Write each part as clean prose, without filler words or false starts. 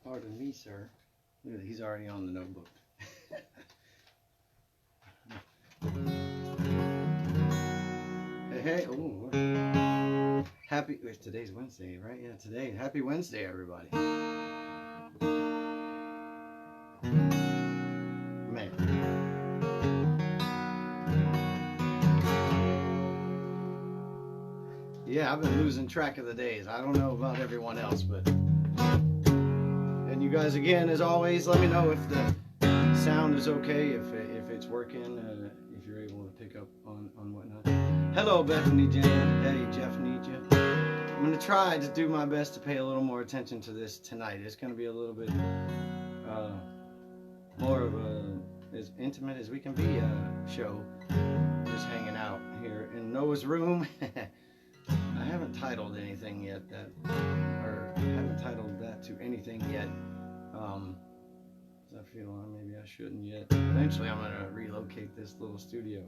Pardon me, sir. Look, he's already on the notebook. Hey, oh, happy, today's Wednesday, right? Yeah, today. Happy Wednesday, everybody. Man. Yeah, I've been losing track of the days. I don't know about everyone else, but... And you guys, again, as always, let me know if the sound is okay, if it's working, if you're able to pick up on whatnot. Hello, Bethany Jen. Hey, Jeff need you. I'm going to try to do my best to pay a little more attention to this tonight. It's going to be a little bit more of as intimate as we can be show. Just hanging out here in Noah's room. I haven't titled anything yet or haven't titled that to anything yet. I feel maybe I shouldn't yet. Eventually I'm going to relocate this little studio.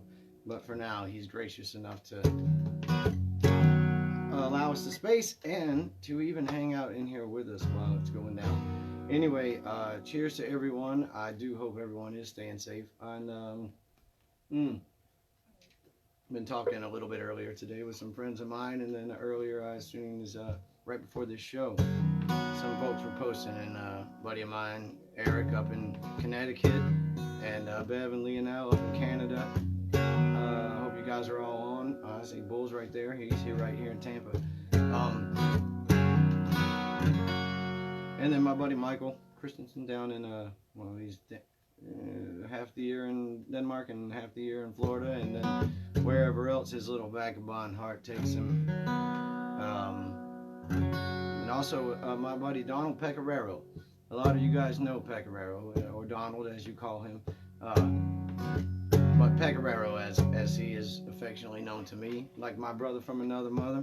But for now, he's gracious enough to allow us the space and to even hang out in here with us while it's going down. Anyway, cheers to everyone. I do hope everyone is staying safe. And been talking a little bit earlier today with some friends of mine, and then earlier I assume is right before this show, some folks were posting, and a buddy of mine, Eric, up in Connecticut, and Bev and Leonel up in Canada. I hope you guys are all on. I see Bull's right there. He's here right here in Tampa. And then my buddy Michael Christensen down in well, he's half the year in Denmark and half the year in Florida, and then wherever else his little vagabond heart takes him. And also my buddy Donald Pecoraro. A lot of you guys know Pecoraro, or Donald as you call him, but Pecoraro as he is affectionately known to me, like my brother from another mother,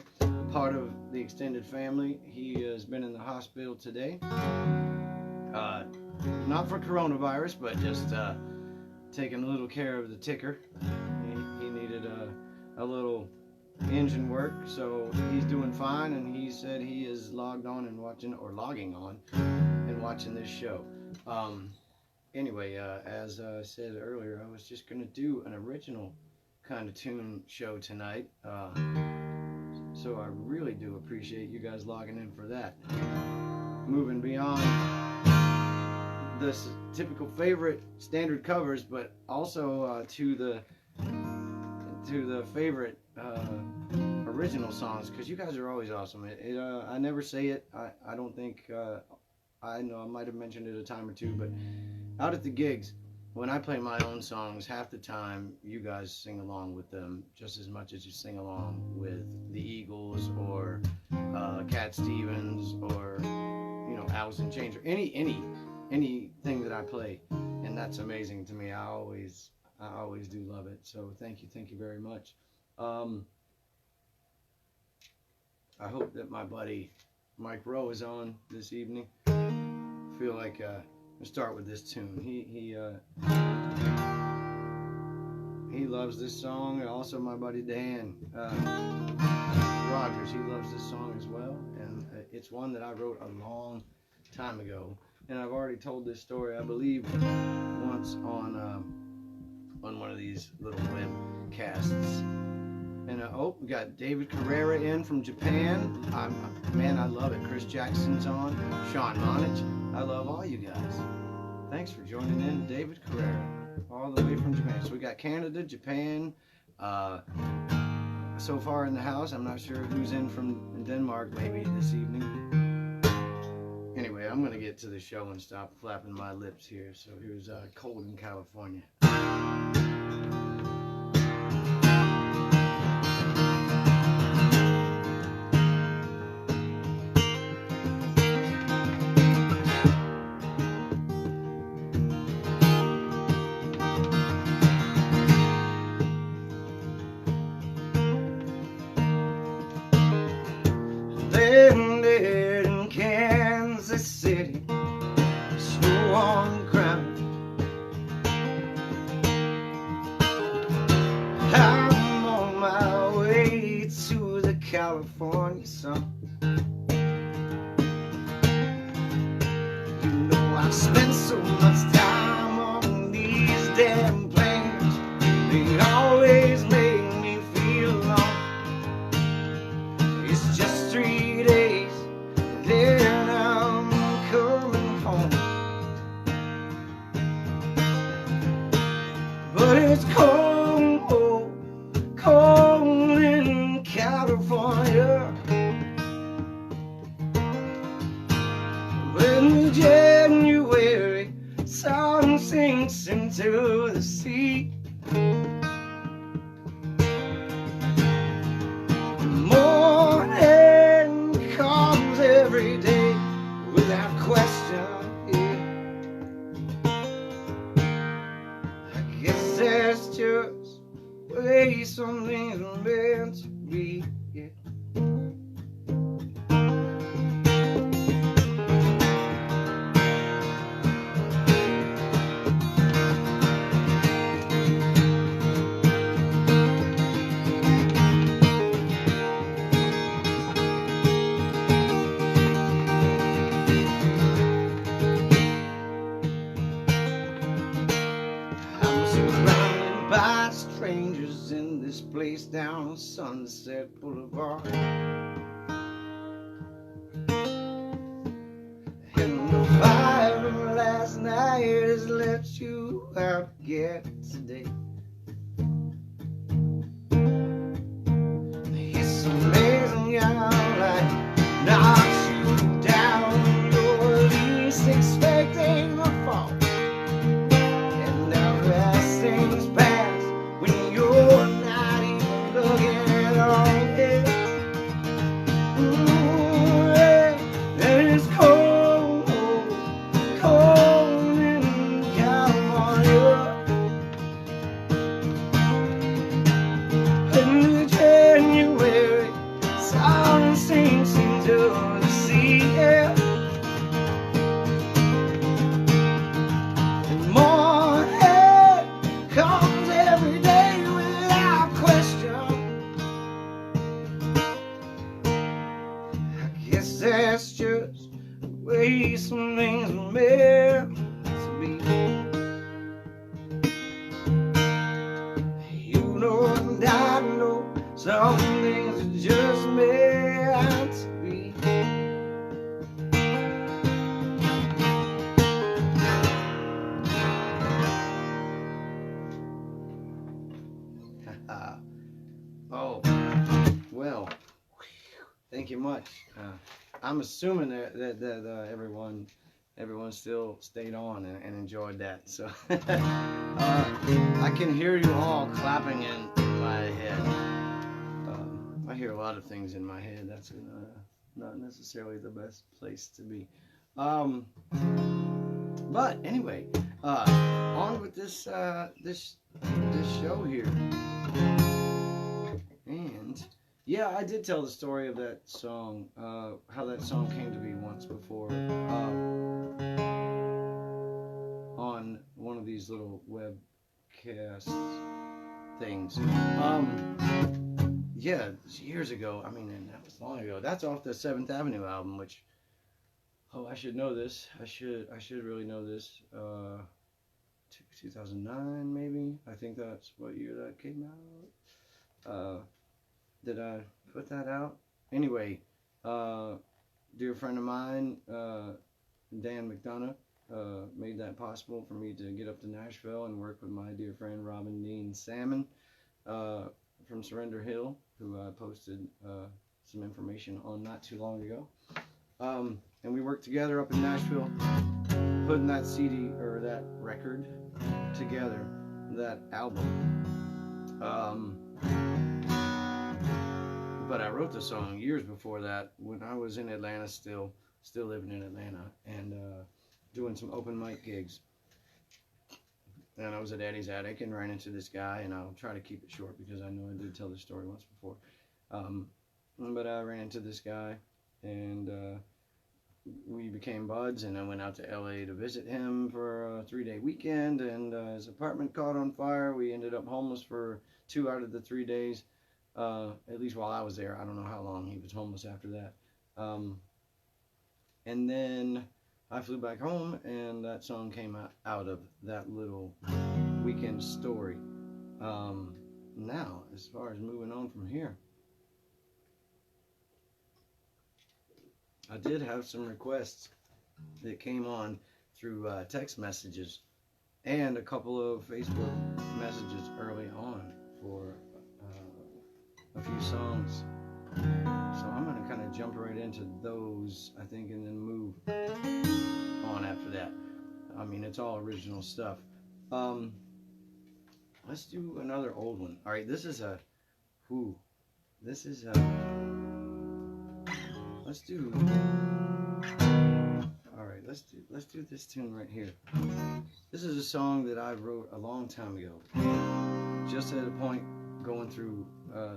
part of the extended family. He has been in the hospital today. Not for coronavirus, but just taking a little care of the ticker. He needed a little engine work, so he's doing fine, and he said he is logging on and watching this show. Anyway, as I said earlier, I was just going to do an original kind of tune show tonight, so I really do appreciate you guys logging in for that. Moving beyond the typical favorite standard covers, but also to the favorite original songs, because you guys are always awesome. I never say it. I don't think I know I might have mentioned it a time or two, but out at the gigs, when I play my own songs, half the time you guys sing along with them just as much as you sing along with the Eagles or Cat Stevens or Alice in Chains or anything that I play, and that's amazing to me. I always do love it. So thank you very much. I hope that my buddy Mike Rowe is on this evening. I feel like we'll start with this tune. He loves this song. Also my buddy Dan Rogers, he loves this song as well, and it's one that I wrote a long time ago, and I've already told this story, I believe, once on one of these little webcasts. And we got David Carrera in from Japan. Man, I love it. Chris Jackson's on. Sean Monich. I love all you guys. Thanks for joining in, David Carrera, all the way from Japan. So we got Canada, Japan, so far in the house. I'm not sure who's in from Denmark maybe this evening. Anyway, I'm going to get to the show and stop flapping my lips here. So here's Cold in California. Landed in Kansas City, snow on the ground. California sun. You know I've spent so much time on these damn planes. They always make me feel alone. It's just 3 days, then I'm coming home. But it's cold, cold in California. When January sun sinks into the sea, morning comes every day without question. I guess that's just the way something's meant to be. Yeah. I'm surrounded by strangers in this place down Sunset Boulevard. And the fire from last night has let you out yet today. It's amazing how life knocks you down. You're least expecting a fall. And now as things pass, when you're not even looking at all. Ooh, yeah. And it's cold, cold in California. In January, sun sinks into the sea, yeah. And morning comes every day without question. I guess that's just the way some things are meant to be. You know and I know some things are just meant to be. Oh, well, thank you much. I'm assuming that everyone still stayed on and enjoyed that. So I can hear you all clapping in my head. I hear a lot of things in my head. That's not necessarily the best place to be. But anyway, on with this show here. And yeah, I did tell the story of that song, how that song came to be once before, on one of these little webcast things. Yeah, years ago. I mean, and that was long ago. That's off the 7th Avenue album, which, oh, I should know this. I should really know this. 2009, maybe. I think that's what year that came out. Did I put that out? Anyway, dear friend of mine, Dan McDonough, made that possible for me to get up to Nashville and work with my dear friend Robin Dean Salmon from Surrender Hill, who I posted some information on not too long ago. And we worked together up in Nashville, putting that CD or that record together, that album. But I wrote the song years before that when I was in Atlanta, still living in Atlanta, and doing some open mic gigs. And I was at Eddie's Attic and ran into this guy, and I'll try to keep it short because I know I did tell this story once before. But I ran into this guy, and we became buds, and I went out to LA to visit him for a 3-day weekend, and his apartment caught on fire. We ended up homeless for 2 out of the 3 days. at least while I was there. I don't know how long he was homeless after that. And then I flew back home, and that song came out of that little weekend story. Now, as far as moving on from here, I did have some requests that came on through text messages and a couple of Facebook messages early on for a few songs. So I'm going to kind of jump right into those, I think, and then move on after that. I mean, it's all original stuff. Let's do another old one. All right, this is a let's do all right, let's do this tune right here. This is a song that I wrote a long time ago. Just at a point going through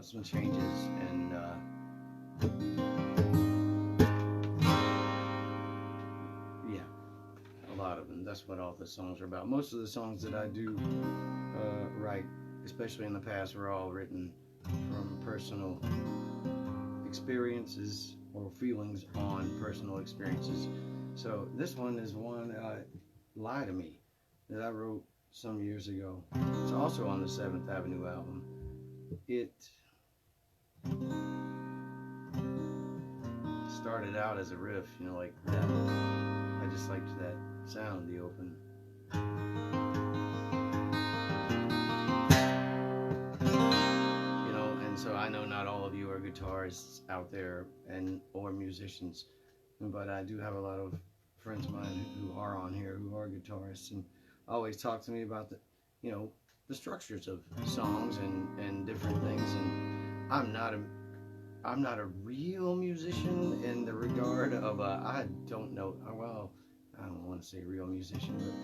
some changes, and yeah, a lot of them. That's what all the songs are about. Most of the songs that I do write, especially in the past, were all written from personal experiences or feelings on personal experiences. So this one is one, Lie to Me, that I wrote some years ago. It's also on the 7th Avenue album. It started out as a riff, you know, like that. I just liked that sound, the open. You know, and so I know not all of you are guitarists out there or musicians, but I do have a lot of friends of mine who are on here who are guitarists, and always talk to me about the structures of songs and different things. And I'm not a real musician in the regard of I don't know, well, I don't want to say real musician, but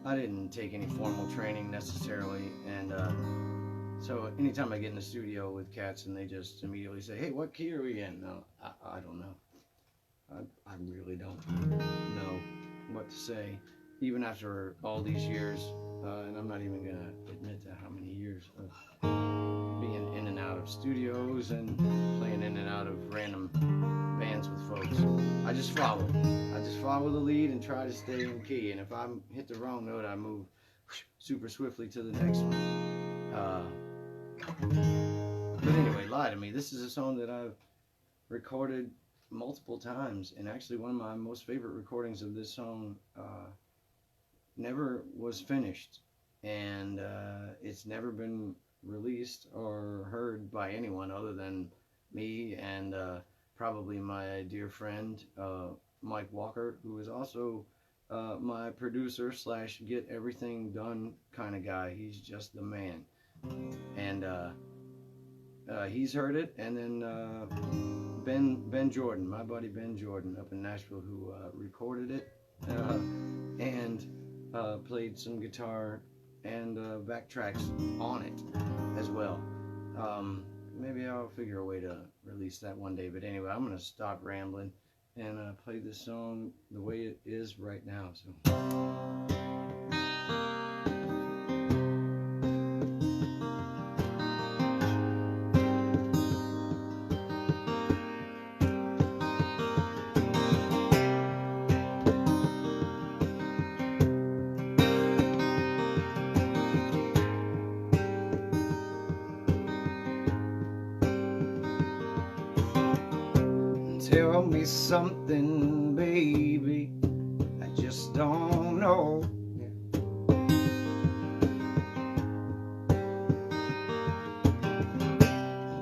I didn't take any formal training necessarily, and so anytime I get in the studio with cats and they just immediately say, hey, what key are we in? No, I don't know. I really don't know what to say, even after all these years, and I'm not even going to admit to how many years of being in and out of studios and playing in and out of random bands with folks. I just follow the lead and try to stay in key, and if I hit the wrong note, I move super swiftly to the next one. But anyway, Lie to Me. This is a song that I've recorded multiple times, and actually one of my most favorite recordings of this song never was finished, and it's never been released or heard by anyone other than me and probably my dear friend Mike Walker, who is also my producer / get everything done kind of guy. He's just the man, and he's heard it. And then Ben Jordan, my buddy Ben Jordan up in Nashville, who recorded it and played some guitar and backtracks on it as well. Maybe I'll figure a way to release that one day, but anyway, I'm going to stop rambling and play this song the way it is right now. So. Tell me something, baby, I just don't know.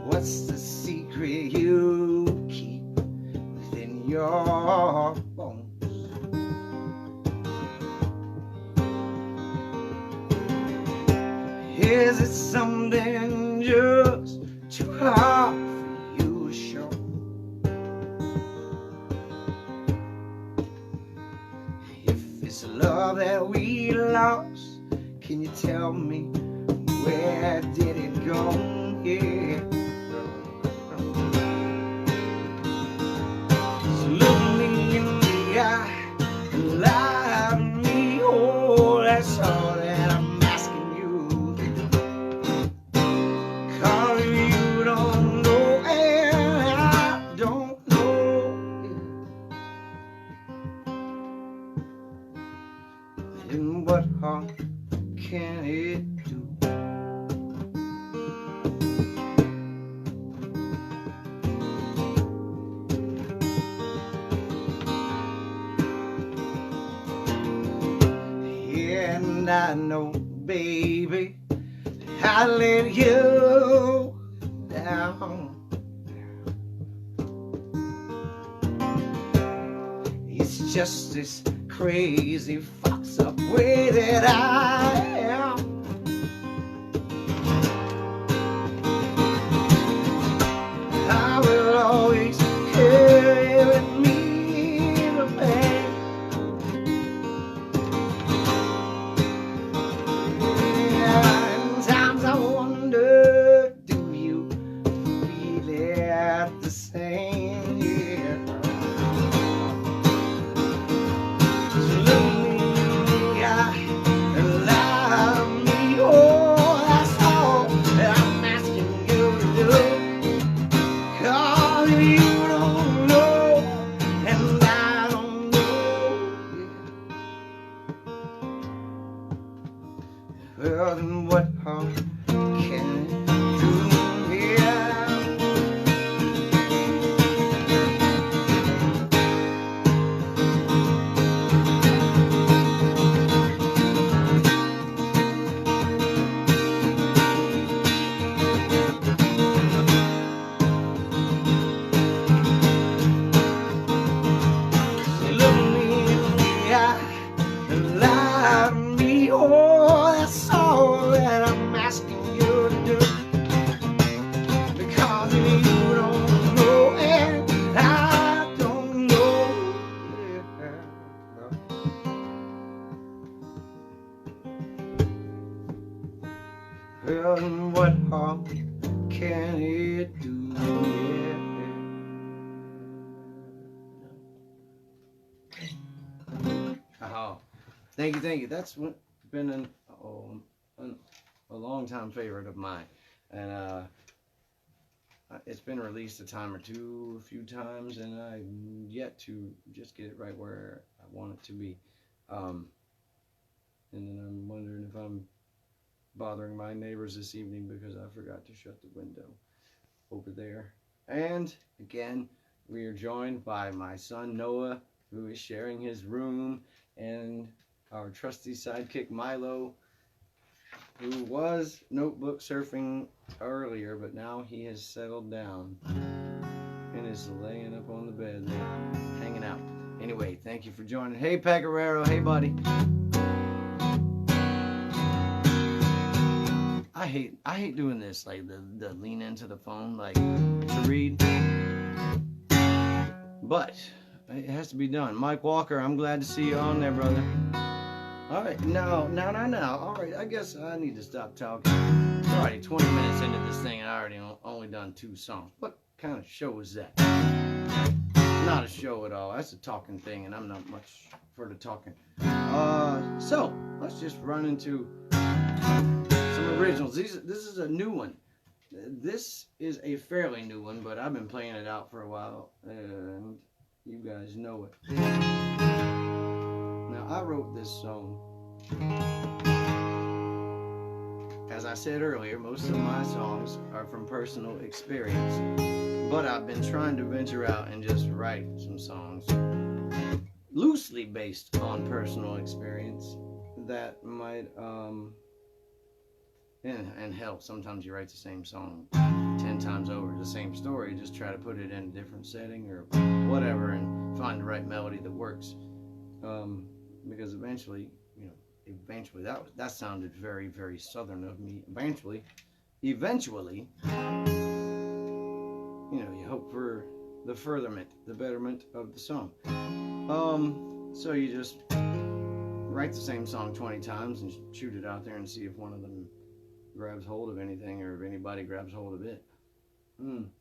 What's the secret you keep within your bones? Is it something just too hard for you to show? This love that we lost, can you tell me where did it go? Yeah. So look me in the eye and lie to me. Oh, that's all that I'm asking you. 'Cause if you don't And I know, baby, I let you down. It's just this crazy fox up way that I am. I will always carry with me the pain. And times I wonder, do you feel it the same? Yeah. So look me in the eye and lie me. Oh, that's all that I'm asking you to do. 'Cause you don't know, and I don't know. Well, then what harm can it do? Yeah. Look me in the eye and lie to me. Oh, that's all that I'm asking you to do. Because you don't know and I don't know. Well, and what harm can it do? Oh, thank you. That's been a long time favorite of mine, and it's been released a time or two, a few times, and I've yet to just get it right where I want it to be. And then I'm wondering if I'm bothering my neighbors this evening because I forgot to shut the window over there. And again, we are joined by my son Noah, who is sharing his room, and our trusty sidekick Milo, who was notebook surfing earlier, but now he has settled down and is laying up on the bed there, hanging out. Anyway, thank you for joining. Hey, Pecoraro. Hey, buddy. I hate doing this, like the lean into the phone, like to read. But it has to be done. Mike Walker, I'm glad to see you on there, brother. All right, now. All right, I guess I need to stop talking. It's already 20 minutes into this thing, and I already only done 2 songs. What kind of show is that? Not a show at all. That's a talking thing, and I'm not much for the talking. So let's just run into some originals. This is a new one. This is a fairly new one, but I've been playing it out for a while, and you guys know it. Now, I wrote this song. As I said earlier, most of my songs are from personal experience, but I've been trying to venture out and just write some songs loosely based on personal experience that might and hell, sometimes you write the same song 10 times over, the same story, just try to put it in a different setting or whatever and find the right melody that works. Because eventually that sounded very, very southern of me. Eventually, you hope for the furtherment, the betterment of the song. So you just write the same song 20 times and shoot it out there and see if one of them grabs hold of anything or if anybody grabs hold of it. And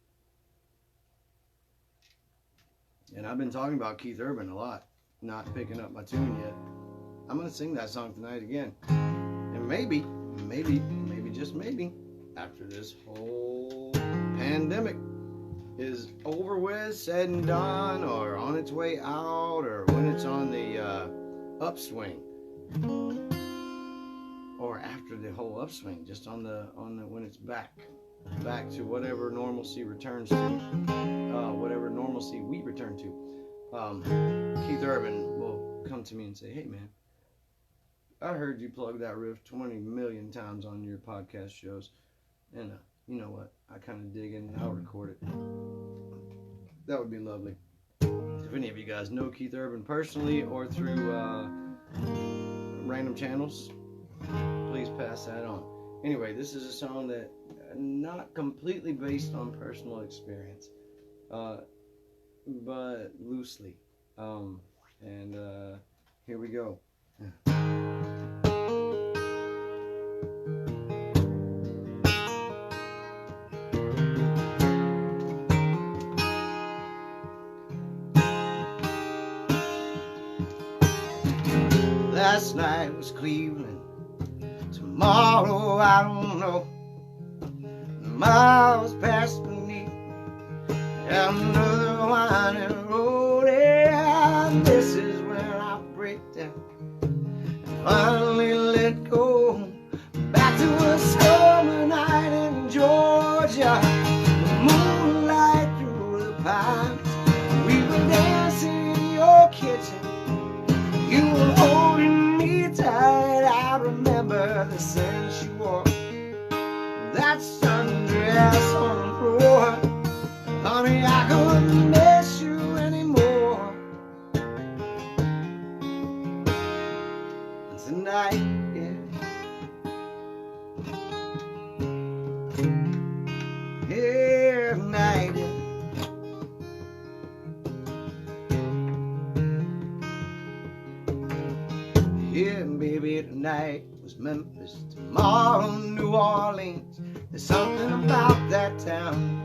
I've been talking about Keith Urban a lot, not picking up my tune yet. I'm going to sing that song tonight again. And maybe, just maybe, after this whole pandemic is over with, said and done, or on its way out, or when it's on the upswing, or after the whole upswing, just on the when it's back to whatever normalcy returns to, whatever normalcy we return to. Keith Urban will come to me and say, "Hey, man, I heard you plug that riff 20 million times on your podcast shows, and you know what? I kind of dig it, and I'll record it. That would be lovely. If any of you guys know Keith Urban personally or through random channels, please pass that on. Anyway, this is a song that not completely based on personal experience, but loosely. And here we go. Last night was Cleveland, tomorrow I don't know. Miles past beneath another winding road, and this is when I break down and finally let go. Back to a summer night in Georgia, the moonlight through the pines. We were dancing in your kitchen, you were holding me tight. I remember the scent you wore, that sundress on the floor. Honey, I couldn't miss you anymore. And tonight, yeah, tonight, yeah. Yeah, baby, tonight was Memphis, tomorrow New Orleans. There's something about that town.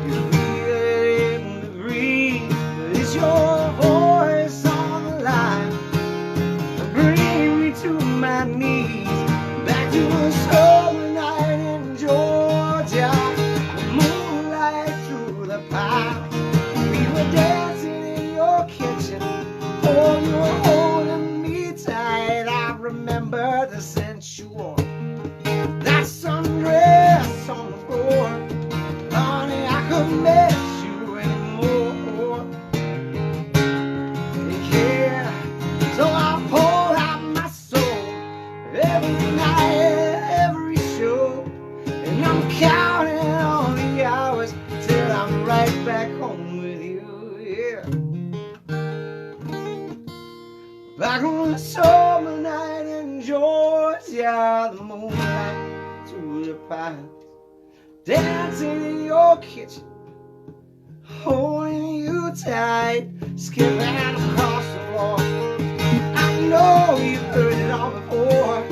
You feel it in the breeze, but it's your voice on the line. Bring me to my knees, back to a summer night in Georgia, the moonlight through the pines. We were dancing in your kitchen, oh, you were holding me tight. I remember the scent you wore, that sundress on the floor. Honey, I couldn't miss you anymore. Yeah, so I pour out my soul every night, every show, and I'm counting on the hours till I'm right back home with you. Yeah, back on a summer night in Georgia, the moonlight through the pines. Dancing in your kitchen, holding you tight, skipping across the floor. I know you've heard it all before.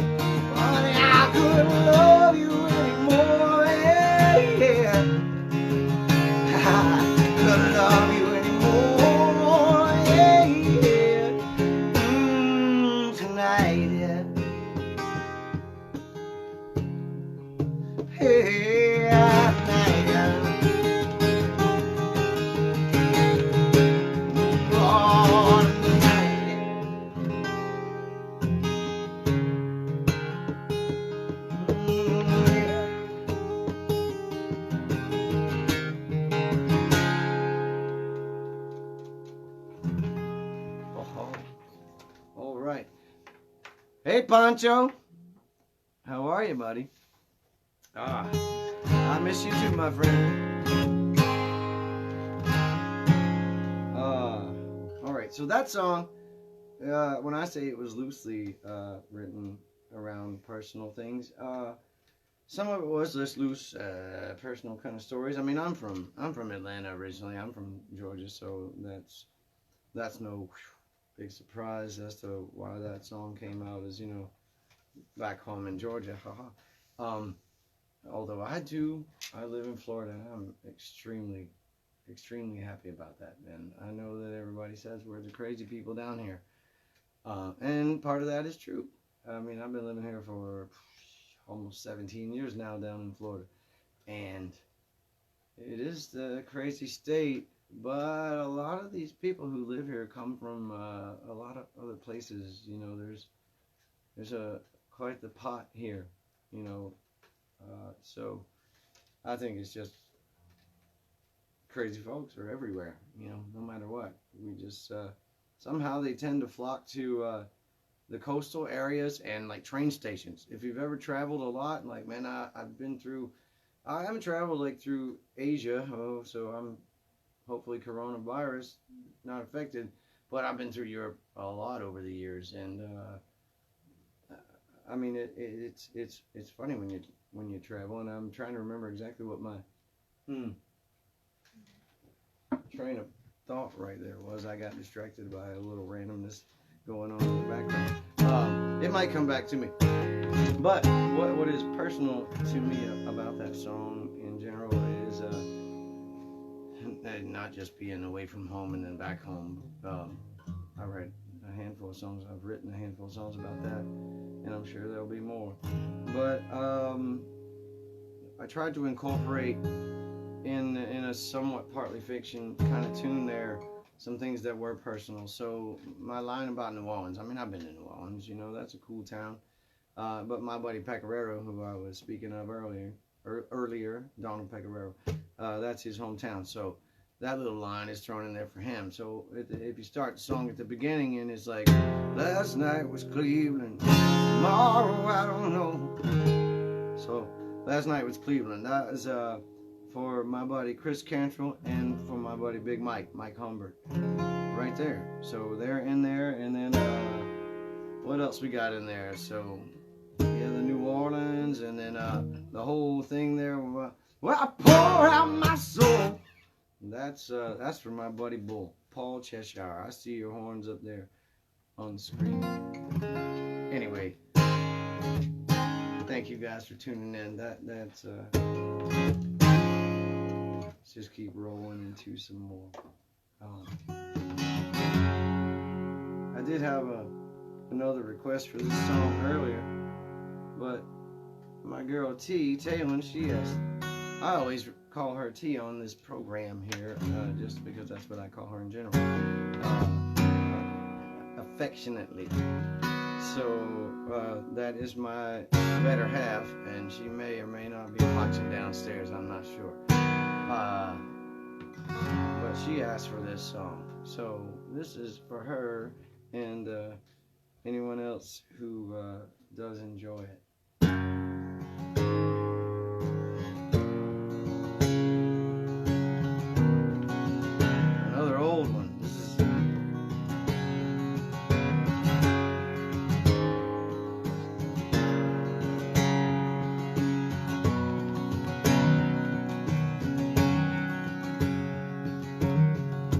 Honey, I couldn't love you anymore. Yeah, yeah. I couldn't love you anymore. Yeah, yeah. Tonight, yeah. Hey. All right. Hey, Pancho. How are you, buddy? I miss you too, my friend. All right. So that song, when I say it was loosely written around personal things, some of it was just loose, personal kind of stories. I mean, I'm from Atlanta originally. I'm from Georgia, so that's no big surprise as to why that song came out as, back home in Georgia. Although I live in Florida, and I'm extremely, extremely happy about that. And I know that everybody says we're the crazy people down here. And part of that is true. I mean, I've been living here for almost 17 years now down in Florida. And it is the crazy state, but a lot of these people who live here come from a lot of other places. There's quite the pot here, so I think it's just crazy folks are everywhere, no matter what. We just somehow they tend to flock to the coastal areas and like train stations. If you've ever traveled a lot, like man, I've been through. I haven't traveled like through Asia, so I'm hopefully coronavirus not affected. But I've been through Europe a lot over the years, and I mean it's funny when you travel, and I'm trying to remember exactly what my train of thought right there was. I got distracted by a little randomness going on in the background. It might come back to me. But what is personal to me about that song in general is not just being away from home and then back home. I write a handful of songs. I've written a handful of songs about that, and I'm sure there'll be more. But I tried to incorporate in a somewhat partly fiction kind of tune there some things that were personal. So my line about New Orleans, I mean, I've been to New Orleans, you know, that's a cool town. But my buddy Pecoraro, who I was speaking of earlier, Donald Pecoraro, that's his hometown. So that little line is thrown in there for him. So if you start the song at the beginning and it's like, last night was Cleveland, tomorrow I don't know. So last night was Cleveland. That is for my buddy Chris Cantrell and for my buddy Big Mike Humbert, right there. So they're in there, and then what else we got in there? So yeah, the New Orleans, and then the whole thing there. Well, I pour out my soul. That's for my buddy Paul Cheshire. I see your horns up there on the screen. Anyway, thank you guys for tuning in. That's let's just keep rolling into some more. I did have another request for this song earlier, but my girl T, Taylor, she asked. I always call her T on this program here, just because that's what I call her in general, affectionately. So that is my better half, and she may or may not be watching downstairs. I'm not sure. But she asked for this song, so this is for her and anyone else who does enjoy it. Another old one. This is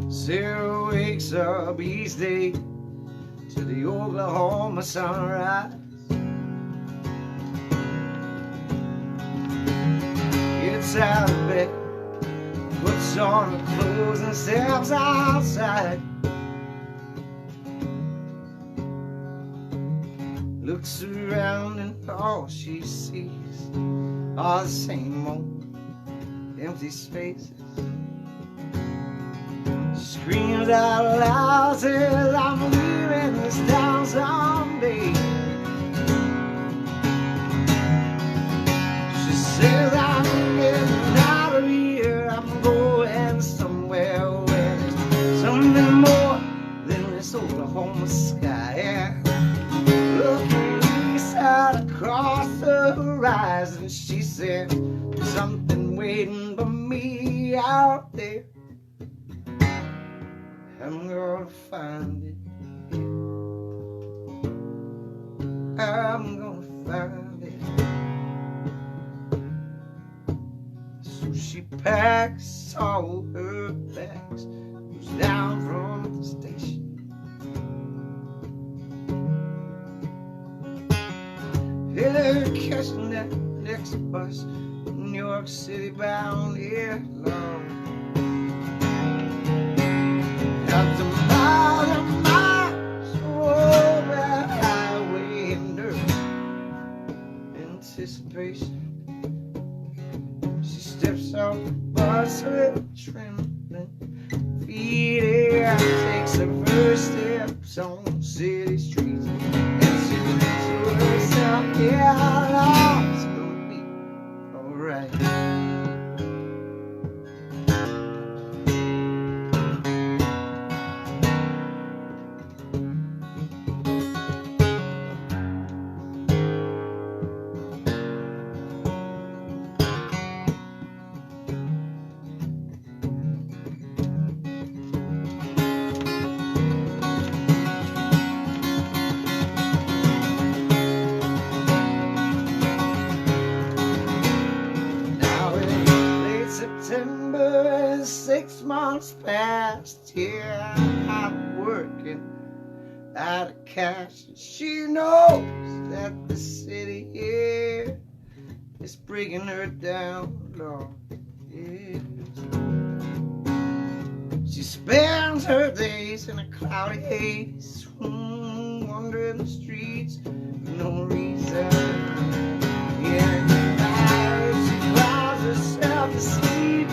Sarah wakes up each day to the Oklahoma sunrise. Gets out of bed, puts on her clothes and steps outside. Looks around and all she sees are the same old empty spaces. Screams out loud, says I'm leaving this town someday. She says I'm getting out of here, I'm going somewhere where there's something more than this Oklahoma sky. Yeah. Looking east out across the horizon, she said there's something waiting for me out there. I'm gonna find it. I'm gonna find it. So she packs all her bags, goes down from the station. They're catching that next bus, New York City bound, yeah, Lord. After miles and miles over that highway in nervous anticipation, she steps off the bus with trembling feet. Yeah, takes her first steps on city streets, and she thinks to herself, yeah, it's gonna be alright. December, 6 months past. Yeah, I'm working out of cash. She knows that the city here is bringing her down, Lord. Yeah. She spends her days in a cloudy haze, wandering the streets for no reason. Yeah, she cries herself to sleep,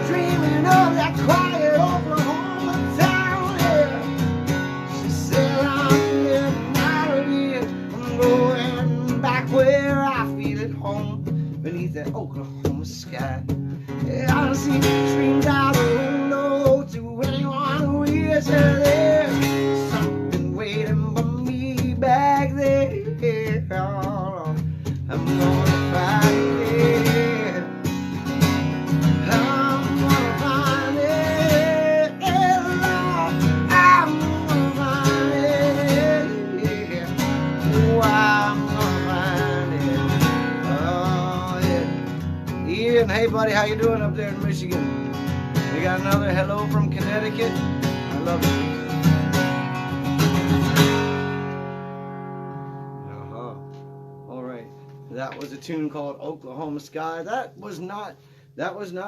dreaming of that quiet Oklahoma town. Yeah. She said, I'm getting out of here, I'm going back where I feel at home, beneath that Oklahoma sky. Yeah, I see dreams out the window to anyone who is there. Something waiting for me back there. Oh, I'm gonna find it. I'm gonna find it. Yeah, Lord, I'm gonna find it. Yeah. Oh, I'm gonna find it. Oh, yeah. Ian, hey buddy, how you doing up there in Michigan? We got another hello from Connecticut. I love it. All right, that was a tune called Oklahoma Sky. That was not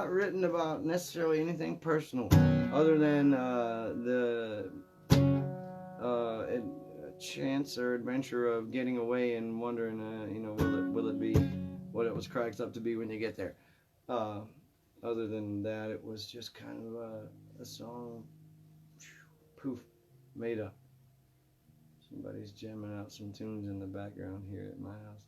written about necessarily anything personal, other than the chance or adventure of getting away and wondering, will it be what it was cracked up to be when you get there. Other than that, it was just kind of a song, poof, made up. Somebody's jamming out some tunes in the background here at my house.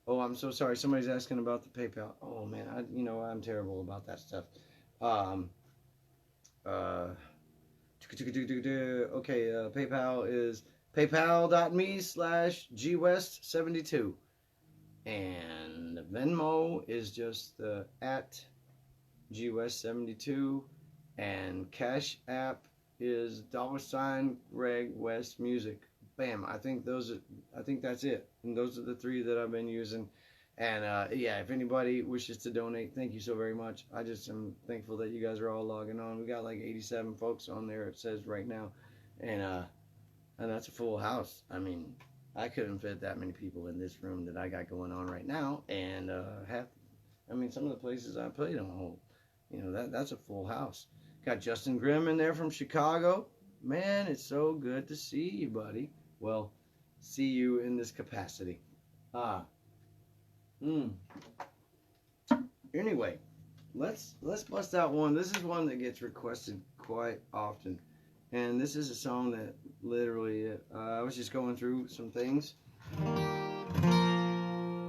Oh, I'm so sorry. Somebody's asking about the PayPal. Oh man, I'm terrible about that stuff. Okay, PayPal is paypal.me/gwest72. And Venmo is just the @gwest72, and Cash App is $Greg West Music. Bam! I think that's it. And those are the three that I've been using. And yeah, if anybody wishes to donate, thank you so very much. I just am thankful that you guys are all logging on. We got like 87 folks on there, it says right now, and that's a full house. I mean, I couldn't fit that many people in this room that I got going on right now, and some of the places I play don't hold. That's a full house. Got Justin Grimm in there from Chicago. Man, it's so good to see you, buddy. Well, see you in this capacity. Anyway, let's bust out one. This is one that gets requested quite often. And this is a song that literally, I was just going through some things,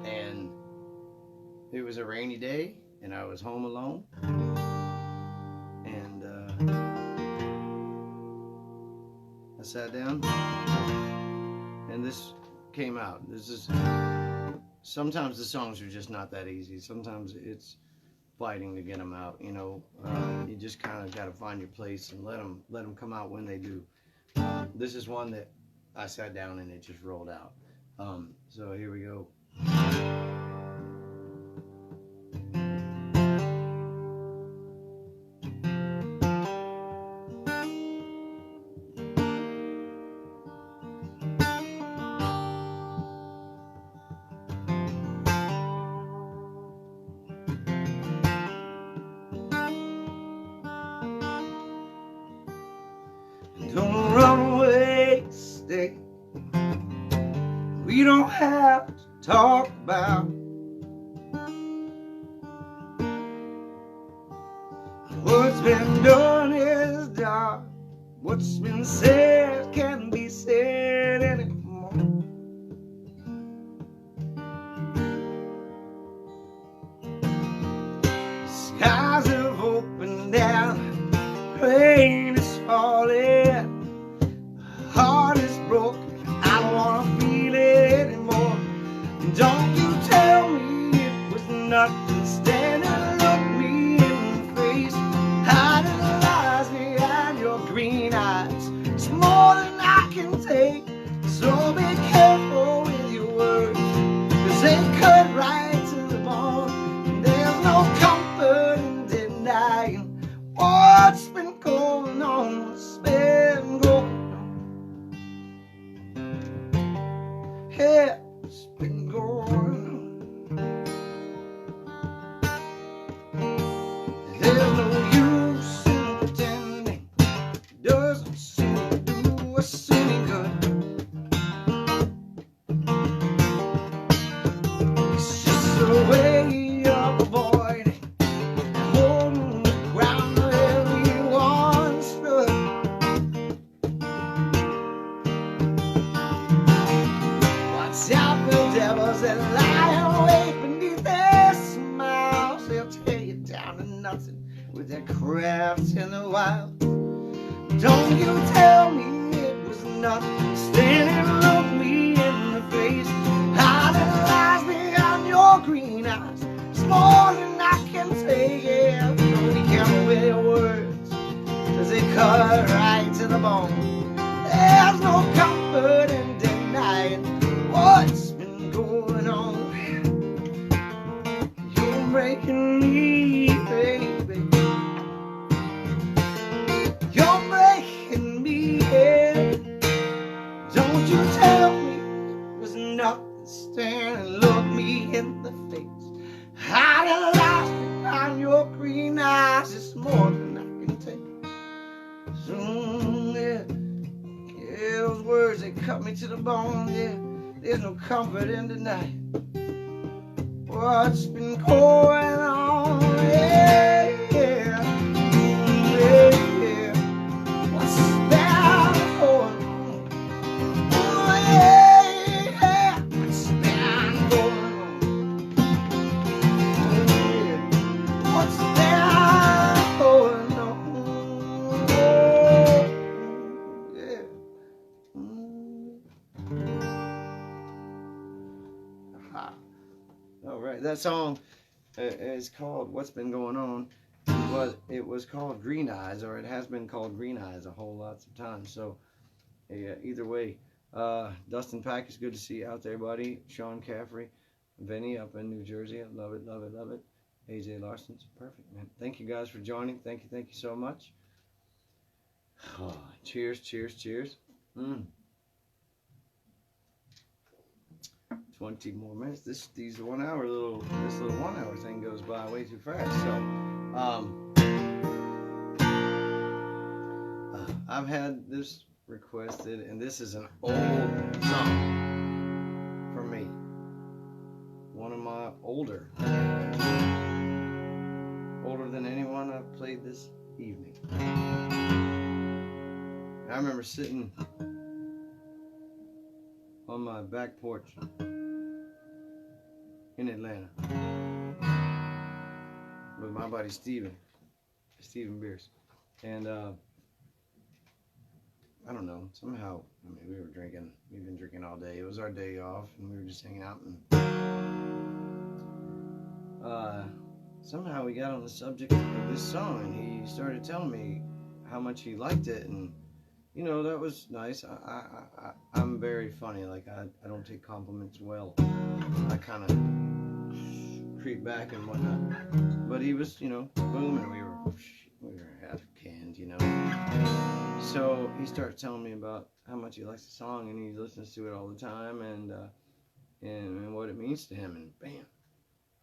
and it was a rainy day, and I was home alone, and I sat down, and this came out. Sometimes the songs are just not that easy. Sometimes it's fighting to get them out, you just kind of got to find your place and let them come out when they do. This is one that I sat down and it just rolled out. So here we go. Don't run away, stay. We don't have to talk about what's been done is done. What's been said can't be said anymore. Skies have opened down, rain is falling, heart is broken, I don't wanna feel it anymore. Don't you tell me it was nothing, stand and look me in the face, hiding the lies behind your green eyes. It's more than I can take, so be careful with your words, 'cause they cut right to the bone. There's no comfort dancing with their crafts in the wild. Don't you tell me it was nothing. Stand and look me in the face. Hiding lies behind your green eyes. It's more than I can take. Yeah, don't be careful with your words, 'cause they cut right to the bone. There's no comfort in denying what's been going on. You're breaking me, baby. You're breaking me, yeah. Don't you tell me there's nothing. Stand and look me in the face. Hiding lies behind your green eyes. It's more than I can take. Yeah, those words, they cut me to the bone. Yeah, there's no comfort in the night. What's been going on? Yeah, yeah, yeah, yeah. What's that going on? Oh, yeah, yeah. What's that going on? Yeah. What's that going on? Yeah. Aha. All right, that song is called "What's Been Going On." It was called Green Eyes, or it has been called Green Eyes a whole lots of times. So, yeah, either way, Dustin Pack, it's good to see you out there, buddy. Sean Caffrey, Vinny up in New Jersey, I love it, love it, love it. AJ Larson's perfect, man. Thank you guys for joining. Thank you so much. Oh, cheers, cheers, cheers. 20 more minutes. This little 1 hour thing goes by way too fast. So, I've had this requested, and this is an old song for me. One of my older than anyone I've played this evening. I remember sitting on my back porch in Atlanta with my buddy Steven Beers, and I don't know, somehow, we've been drinking all day. It was our day off, and we were just hanging out, and somehow we got on the subject of this song, and he started telling me how much he liked it, and that was nice. I'm very funny. Like, I don't take compliments well. I kind of creep back and whatnot. But he was, boom, and we were half canned, So he started telling me about how much he likes the song, and he listens to it all the time, and what it means to him, and bam,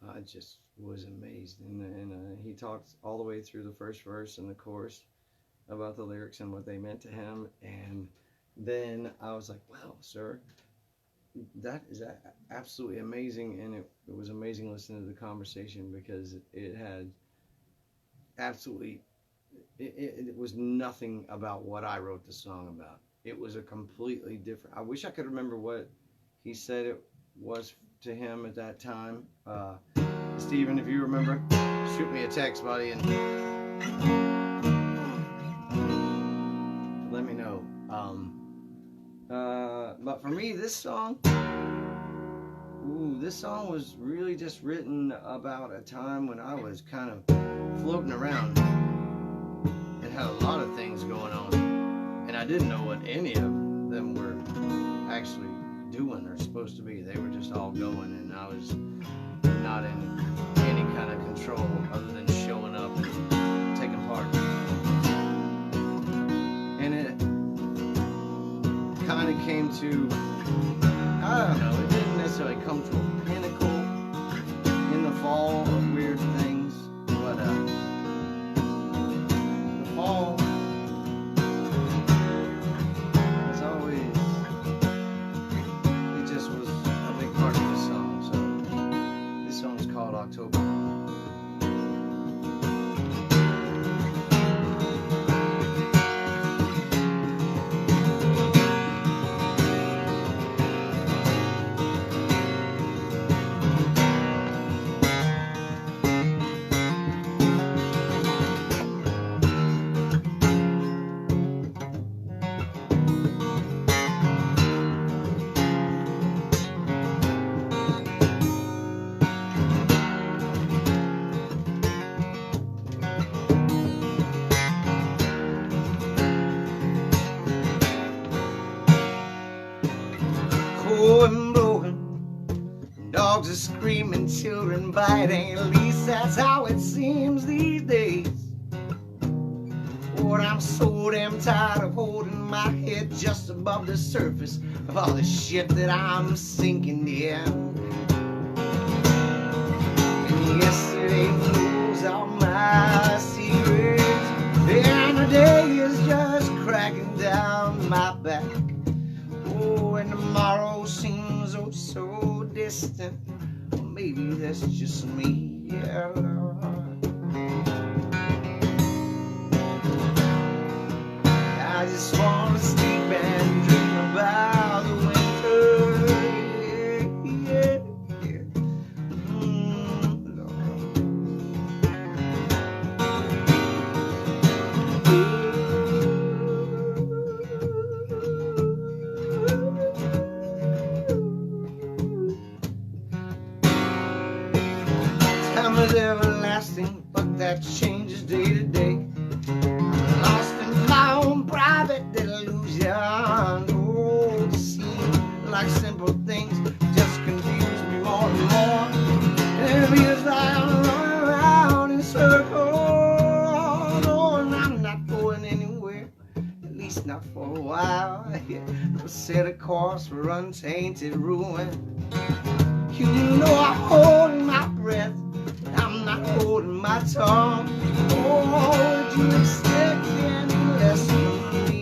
I just was amazed. And he talks all the way through the first verse and the chorus about the lyrics and what they meant to him, and then I was like, wow, sir, that is absolutely amazing. And it was amazing listening to the conversation, because it had absolutely, it was nothing about what I wrote the song about. It was a completely different, I wish I could remember what he said it was to him at that time. Steven, if you remember, shoot me a text, buddy, and let me know. But for me, this song was really just written about a time when I was kind of floating around and had a lot of things going on, and I didn't know what any of them were actually doing or supposed to be. They were just all going, and I was not in any kind of control other than showing up and taking part. And it kind of came to, I don't know, it didn't necessarily come to a pinnacle in the fall of weird things, but the fall was always, it just was a big part of this song. So this song's called October. screaming, children biting. At least that's how it seems these days. Lord, I'm so damn tired of holding my head just above the surface of all the shit that I'm sinking in. And yesterday knows all my secrets, and the day is just cracking down my back. Oh, and tomorrow seems oh so distant. Or maybe that's just me, yeah, Lord. I just wanna sleep and dream about the winter, yeah, yeah, yeah. Lord. Time is everlasting, but that changes day to day. I'm lost in my own private delusion. Oh, it seems like simple things just confuse me more and more. And it feels like I'm running around in circles. Oh, and I'm not going anywhere, at least not for a while. I'll set a course for untainted ruin. You know I'm holding my breath, I'm not holding my tongue. Oh, would you expect any less from me?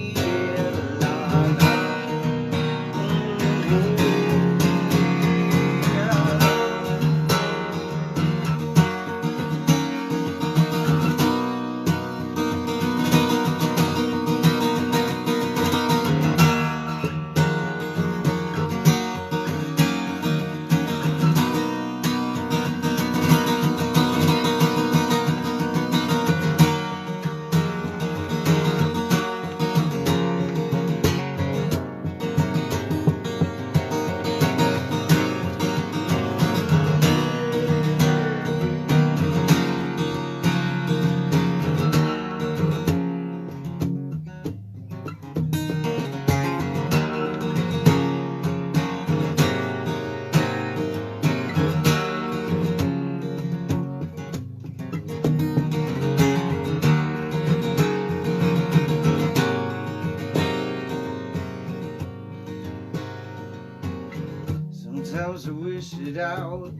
Sometimes I wish that I was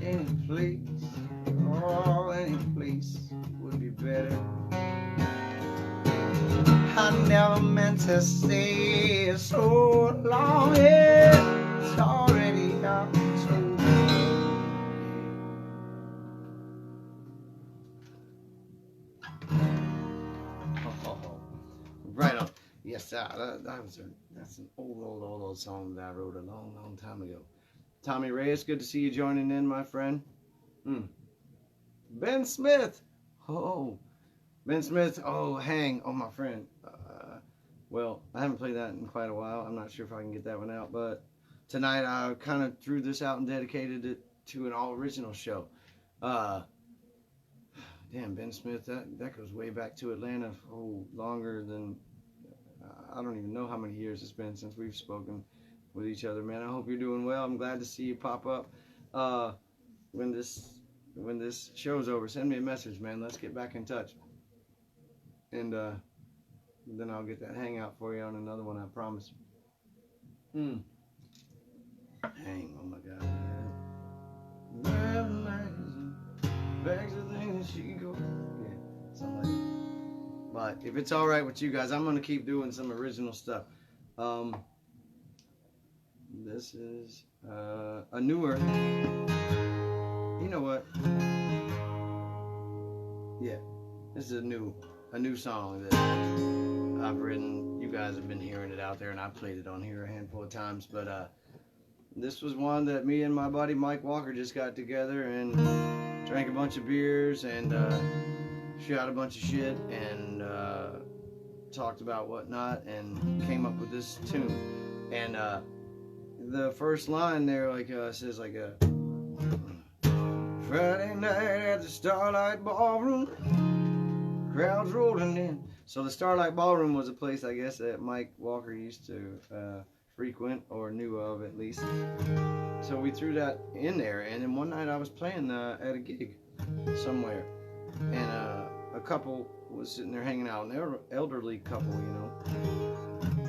any place, oh, any place would be better. I never meant to stay so long, it's already October. Oh, right on. Yes, that's an old song that I wrote a long time ago. Tommy Reyes, good to see you joining in, my friend. Ben Smith. Oh, Ben Smith. Oh, Hang. Oh, my friend. Well, I haven't played that in quite a while. I'm not sure if I can get that one out, but tonight I kind of threw this out and dedicated it to an all-original show. Damn, Ben Smith, that goes way back to Atlanta. Oh, longer than, I don't even know how many years it's been since we've spoken with each other, man. I hope you're doing well. I'm glad to see you pop up. When this show's over, send me a message, man. Let's get back in touch. And then I'll get that hangout for you on another one, I promise. Hang, oh my God, man. Bags of things she goes. Yeah, something like that. But if it's all right with you guys, I'm gonna keep doing some original stuff. This is a newer. You know what? Yeah, this is a new song that I've written. You guys have been hearing it out there, and I've played it on here a handful of times. But this was one that me and my buddy Mike Walker just got together and drank a bunch of beers and shot a bunch of shit and talked about whatnot and came up with this tune. And the first line there says like a Friday night at the Starlight Ballroom, crowds rolling in. So the Starlight Ballroom was a place, I guess, that Mike Walker used to frequent or knew of at least. So we threw that in there, and then one night I was playing at a gig somewhere, and a couple was sitting there hanging out, an elderly couple, you know,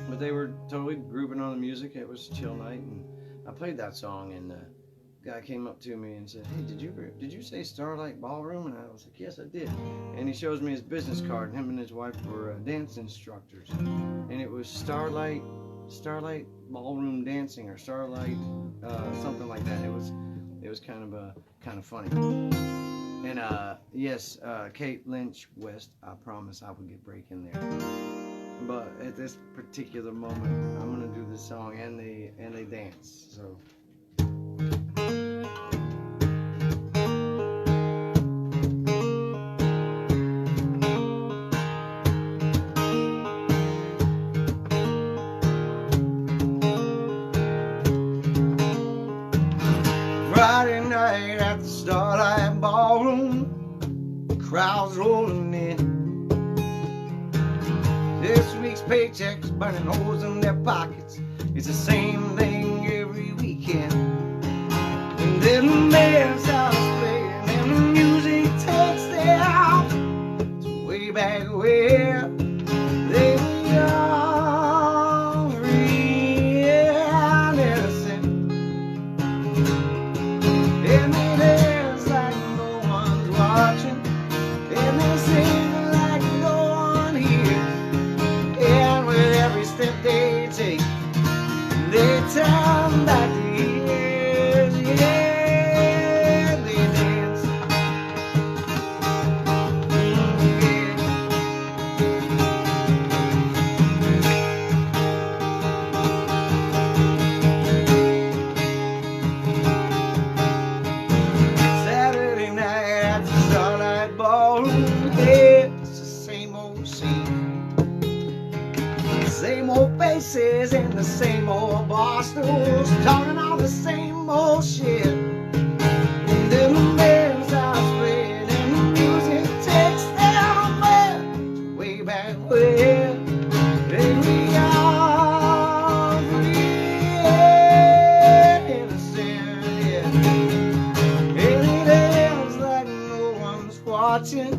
but they were totally grooving on the music. It was a chill night, and I played that song, and the guy came up to me and said, "Hey, did you say Starlight Ballroom?" And I was like, "Yes, I did." And he shows me his business card, and him and his wife were dance instructors, and it was Starlight Ballroom Dancing, or Starlight something like that. It was kind of funny. And yes, Kate Lynch West, I promise I would get break in there. But at this particular moment, I'm gonna do this song, and they dance. So. Friday night at the Starlight Ballroom, crowds rolling in. This week's paychecks burning holes in their pockets. It's the same thing every weekend. And then the band starts playing and the music takes them to way back where they were young, free and innocent. And they dance like no one's watching, and they sing like no one hears. And with every step they take, they turn back the years. Yeah, they dance. Saturday night at the Starlight Ballroom, yeah, it's the same old scene. Same old faces and the same old bar stools, talking all the same old shit. And then the band starts playing and the music takes them back, way back where they were young, free and innocent, yeah. And they dance like no one's watching,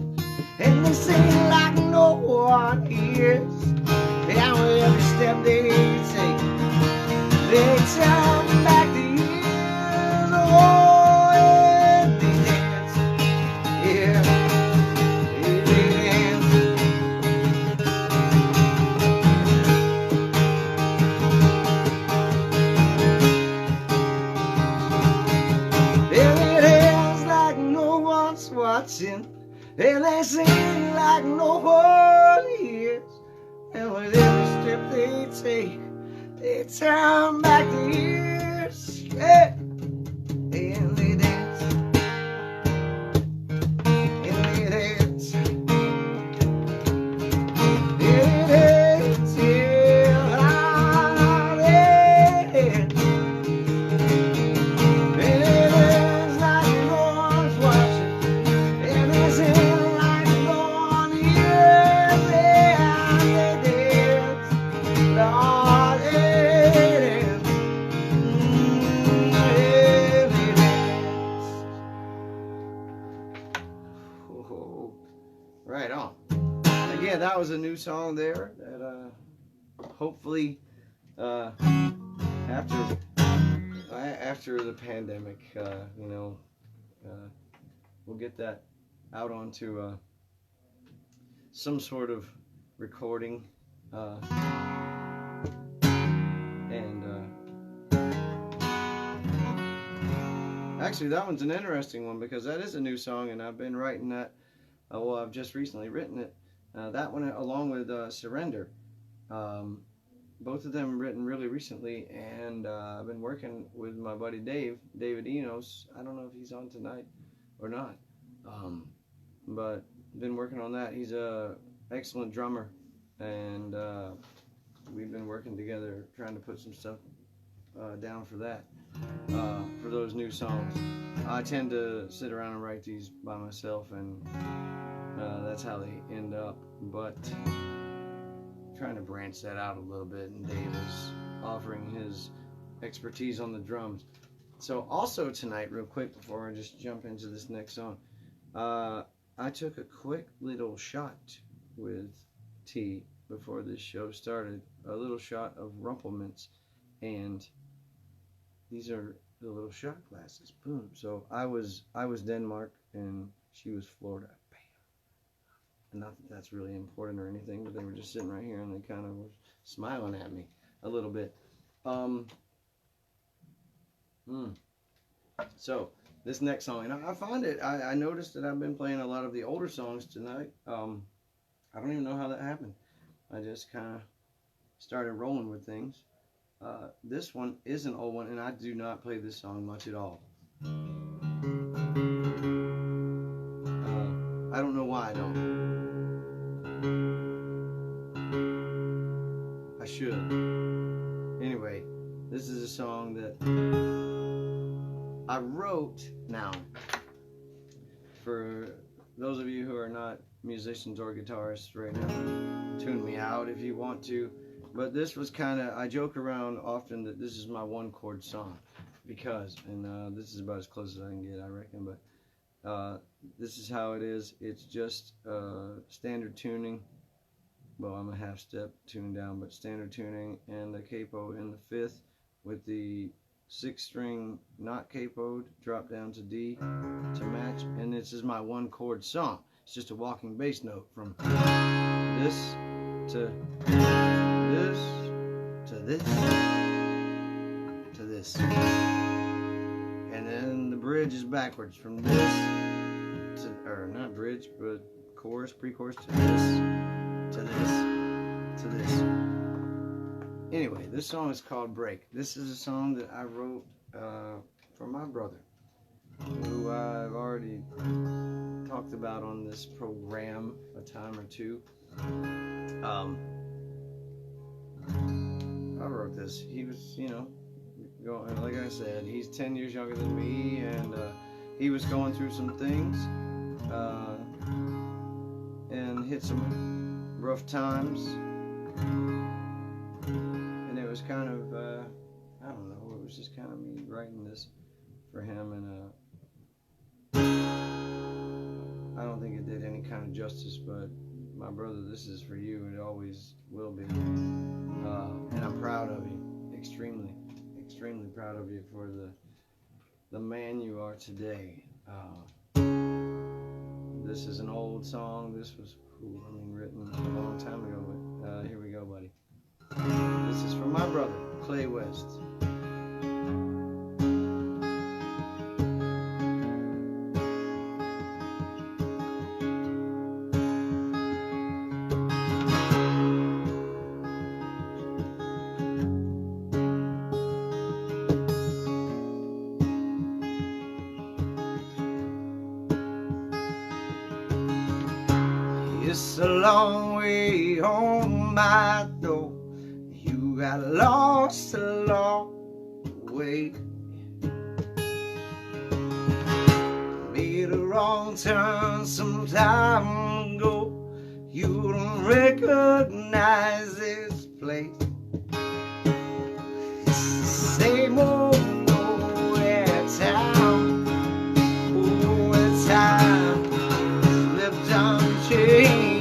and they sing like no one hears. And with every step they take, they turn back the years. Oh, and they dance, yeah, they dance. And they dance like no one's watching, and they sing like no one hears. And with every step they take, they turn back the years, yeah. And they dance, and they dance, and they dance, yeah. Ah, they dance. And they dance like no one's watching, and they sing like no one hears, yeah. Lord, it is. Oh, right on. Again, that was a new song there that hopefully after the pandemic, you know, we'll get that out onto some sort of recording. Actually, that one's an interesting one because that is a new song, and I've been writing that. Well, I've just recently written it. That one, along with Surrender. Both of them written really recently, and I've been working with my buddy David Enos. I don't know if he's on tonight or not, but been working on that. He's a excellent drummer, and we've been working together trying to put some stuff down for that, for those new songs. I tend to sit around and write these by myself, and that's how they end up, but trying to branch that out a little bit, and Dave is offering his expertise on the drums. So also tonight, real quick before I just jump into this next song, I took a quick little shot with T before this show started, a little shot of Rumplemints, and these are the little shot glasses. Boom. So I was Denmark and she was Florida. Bam. And not that that's really important or anything, but they were just sitting right here and they kind of were smiling at me a little bit. So this next song, and I find it, I noticed that I've been playing a lot of the older songs tonight. I don't even know how that happened. I just kind of started rolling with things. This one is an old one, and I do not play this song much at all. I don't know why I don't. I should. Anyway, this is a song that I wrote. Now, for those of you who are not musicians or guitarists right now, tune me out if you want to. But this was kind of, I joke around often that this is my one chord song because, and this is about as close as I can get, I reckon, but this is how it is. It's just standard tuning. Well, I'm a half step tuned down, but standard tuning and the capo in the fifth with the 6th string not capoed, drop down to D to match, and this is my one chord song. It's just a walking bass note from this to this to this to this, and then the bridge is backwards from this to, or not bridge, but chorus, pre-chorus to this to this to this. Anyway, this song is called Break. This is a song that I wrote for my brother, who I've already talked about on this program a time or two. I wrote this. He was, you know, going, like I said, he's 10 years younger than me, and he was going through some things and hit some rough times. And it was kind of, I don't know, it was just kind of me writing this for him, and I don't think it did any kind of justice, but my brother, this is for you. It always will be. And I'm proud of you, extremely, extremely proud of you for the man you are today. This is an old song. This was, written a long time ago, but here we go, buddy. This is from my brother, Clay West. It's a long way home, my door. You got lost along the way. Made a wrong turn some time ago. You don't recognize this place. It's the same old nowhere town. Oh, where time slipped unchanged.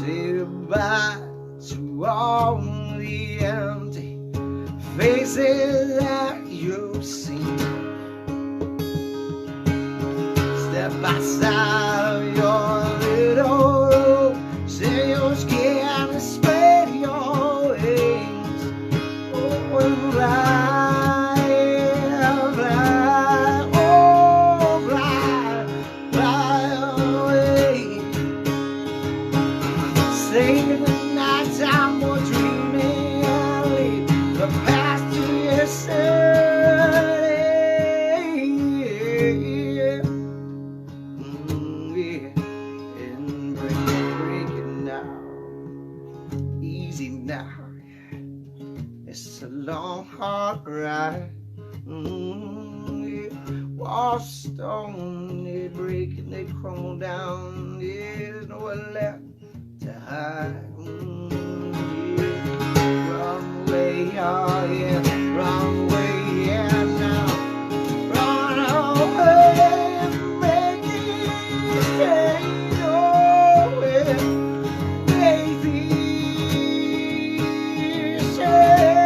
Goodbye to all the empty faces that you've seen. Step outside of your little room, say you're scared and spread your wings. Oh, and fly, fly, oh, fly, fly away. Say the nighttime or dreaming, leave the past to yourself. Now, it's a long, hard ride. Walls stone, they break and they crumble down. There's nowhere left to hide. Wrong way, oh yeah, wrong way, yeah, now. Run away, make it change, oh yeah, crazy change.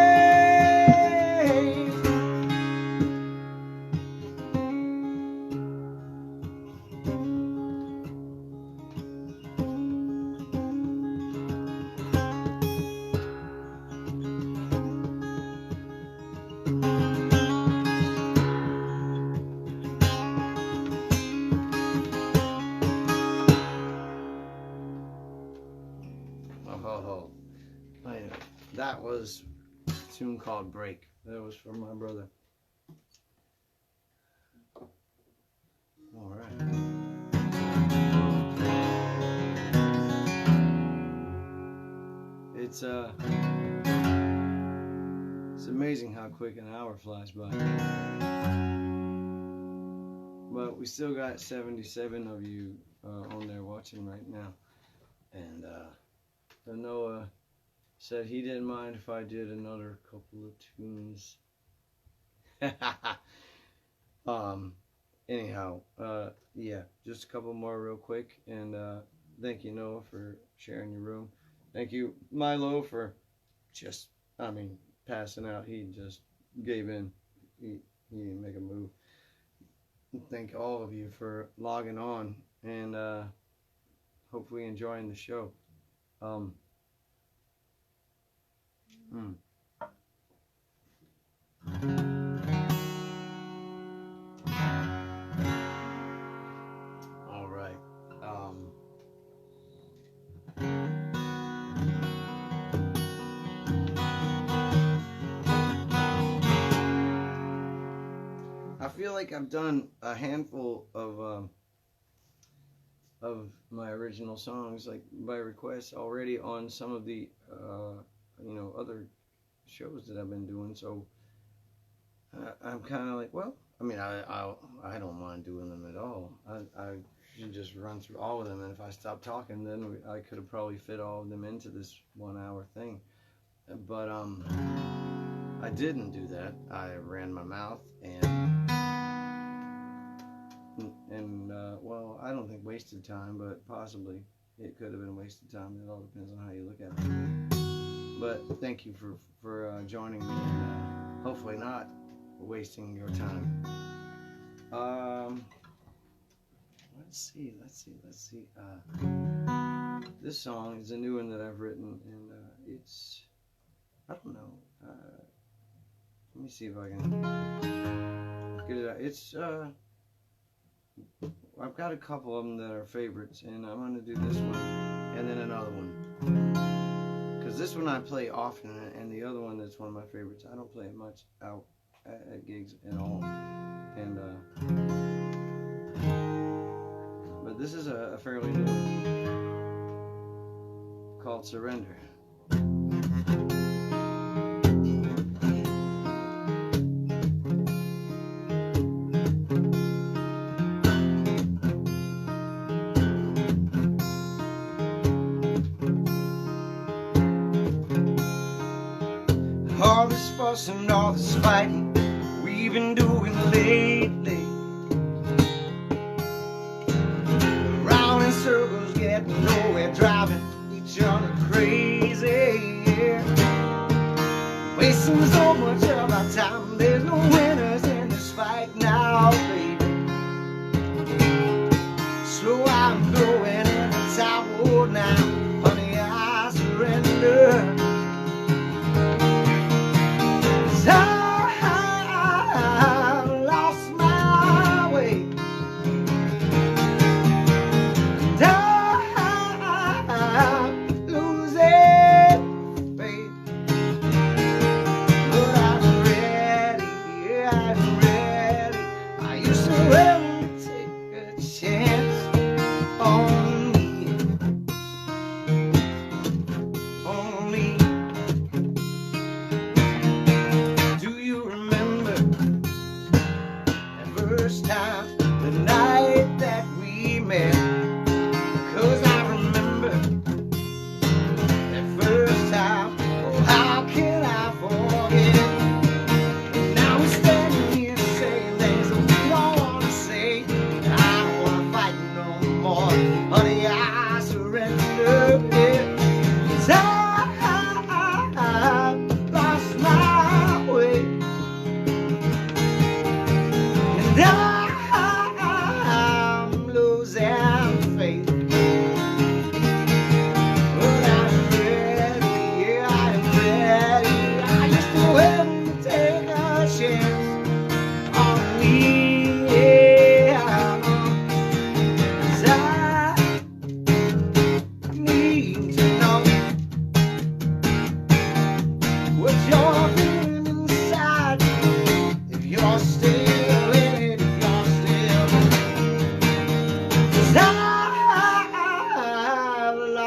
Oh, that was a tune called Break. That was from my brother. All right. It's amazing how quick an hour flies by. But we still got 77 of you on there watching right now. And Noah said he didn't mind if I did another couple of tunes. Anyhow, yeah, just a couple more real quick. And thank you, Noah, for sharing your room. Thank you, Milo, for just, passing out. He just gave in. He didn't make a move. Thank all of you for logging on and hopefully enjoying the show. All right. I feel like I've done a handful of my original songs, like by request, already on some of the other shows that I've been doing. So I'm kind of like, well, I don't mind doing them at all. I should just run through all of them, and if I stop talking, then I could have probably fit all of them into this 1 hour thing. But I didn't do that. I ran my mouth and well, I don't think wasted time, but possibly it could have been wasted time. It all depends on how you look at it. But thank you for joining me, and hopefully not wasting your time. Let's see. This song is a new one that I've written, and it's, I don't know. Let me see if I can get it out. It's I've got a couple of them that are favorites, and I'm going to do this one and then another one. Because this one I play often, and the other one that's one of my favorites, I don't play it much out at gigs at all. And but this is a fairly new one called Surrender. All this fuss and all this fighting we've been doing lately, round in circles, getting nowhere, driving each other crazy, yeah. Wasting so much of our time. There's no winners in this fight now, baby. So I'm going in the towel now, honey, I surrender. Yeah.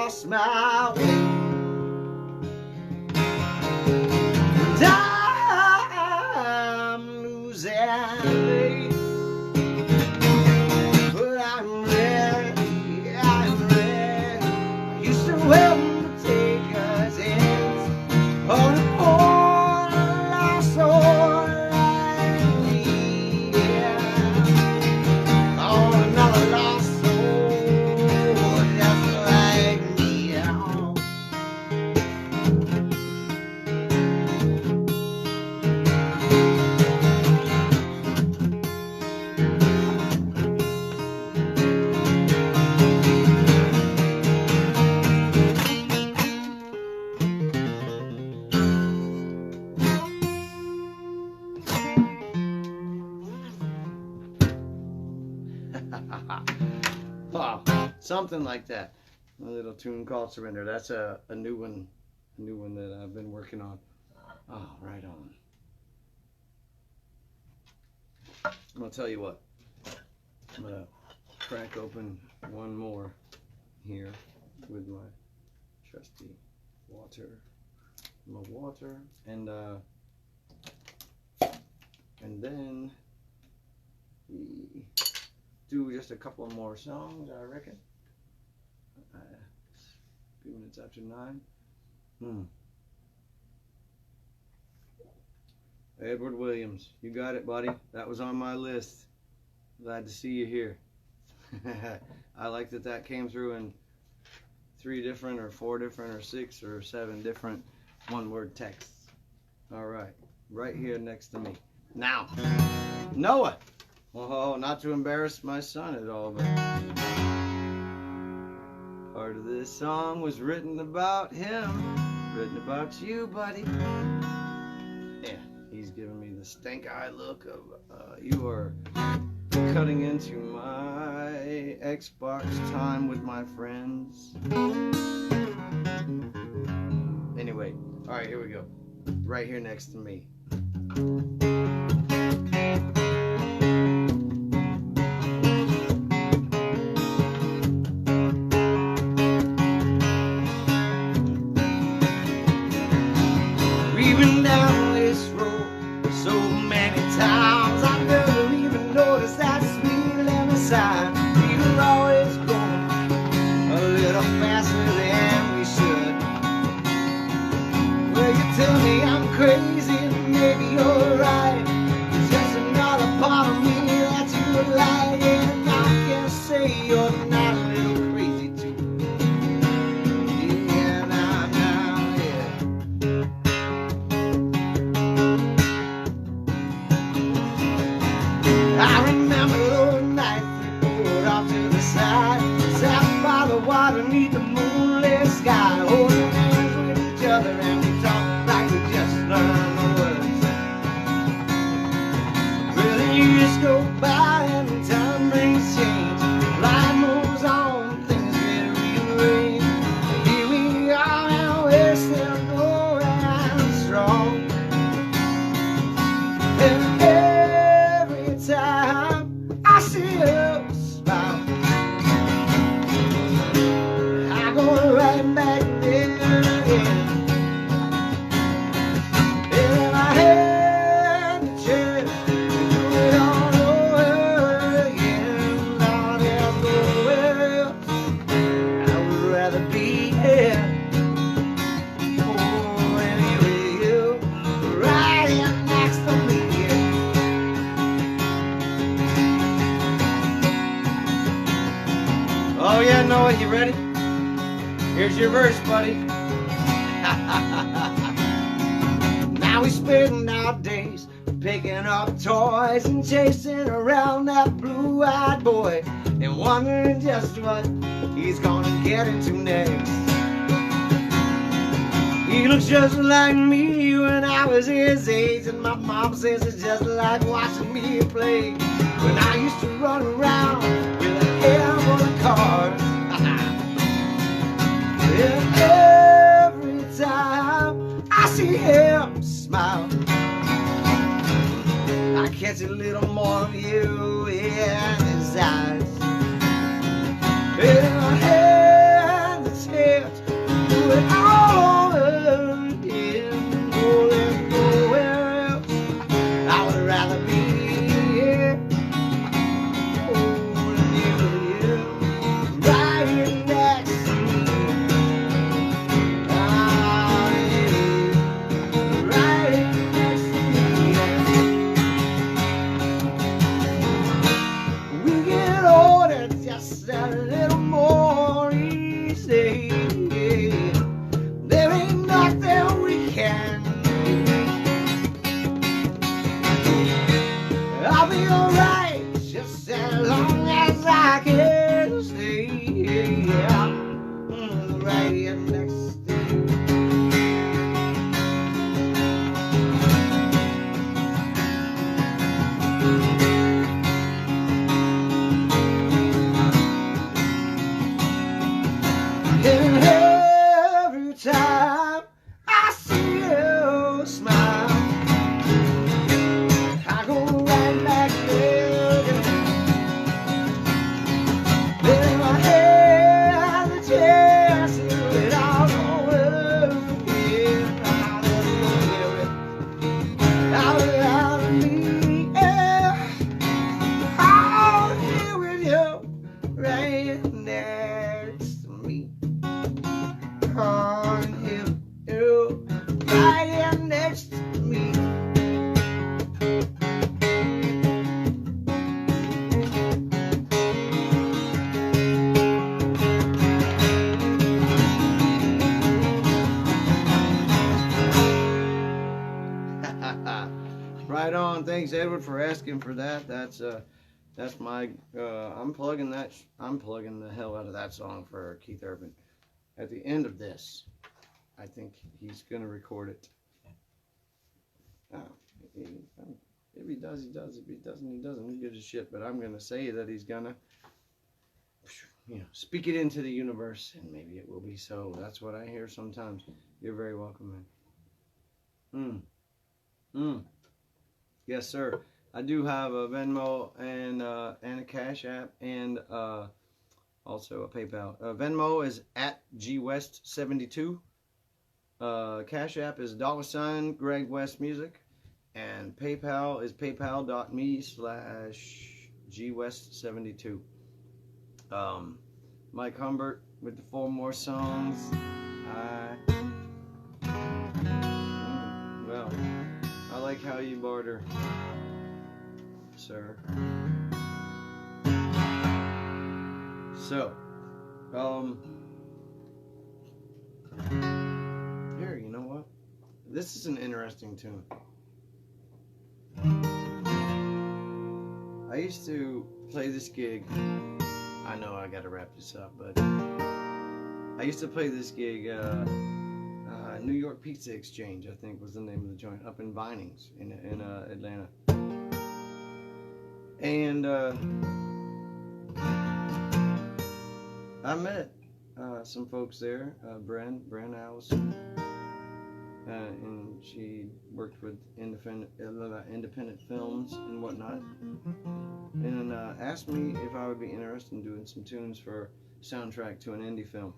lost my way. And I'm losing faith, but I'm ready, I'm ready. I used to help take a chance on a poor lost soul like me, yeah. On another lost soul just like me, yeah. Wow, something like that. A little tune called Surrender. That's a new one that I've been working on. Oh, right on. I'm gonna tell you what. I'm gonna crack open one more here with my trusty water. My water, and then we do just a couple more songs, I reckon. A few minutes after 9. Edward Williams, you got it, buddy. That was on my list. Glad to see you here. I like that came through in 3 different or 4 different or 6 or 7 different one-word texts. All right, right here next to me. Now, Noah. Oh, not to embarrass my son at all, but part of this song was written about him, written about you, buddy. Yeah, he's giving me the stink-eye look of you are cutting into my Xbox time with my friends. Anyway, all right, here we go. Right here next to me. We've been down this road so many times, I never even noticed that speed limit sign. We were always going a little faster than we should. Well, you tell me I'm crazy, and maybe you're right. It's just another part of me that you like, and I can say you're not a little crazy too. Yeah, now, yeah. I remember those nights we pulled off to the side, sat by the water beneath the moonlit sky, holding hands with each other, and we talked like we just learned the words. Well, the years go by and time brings change. Life moves on, things get rearranged. Here we are, and we're still going strong. And every time I see her smile, I go right back there again. If I had the chance to do it all over again, Lord, there's nowhere else I would rather be here. Oh, and here with you, right here next to me. Oh yeah, Noah, you ready? Here's your verse, buddy. Now we spend our days picking up toys and chasing around that blue-eyed boy, and wondering just what he's gonna get into next. He looks just like me when I was his age, and my mom says it's just like watching me play when I used to run around with a handful of cards. And every time I see him smile, I catch a little more of you in his eyes. And I had the chance on. Thanks, Edward, for asking for that. That's my. I'm plugging that. I'm plugging the hell out of that song for Keith Urban. At the end of this, I think he's gonna record it. If he does, he does. If he doesn't, he doesn't. Who gives a shit? But I'm gonna say that he's gonna, speak it into the universe, and maybe it will be so. That's what I hear sometimes. You're very welcome, man. Yes, sir. I do have a Venmo and a Cash App and also a PayPal. Venmo is at GWest72. Cash App is $ Greg West Music, and PayPal is paypal.me/GWest72. Mike Humbert with the 4 more songs. Well, I like how you barter, sir. So, here, you know what? This is an interesting tune. I used to play this gig. I know I gotta wrap this up, but I used to play this gig, New York Pizza Exchange, I think was the name of the joint, up in Vinings in Atlanta. And I met some folks there, Bren Allison, and she worked with independent films and whatnot, and asked me if I would be interested in doing some tunes for soundtrack to an indie film.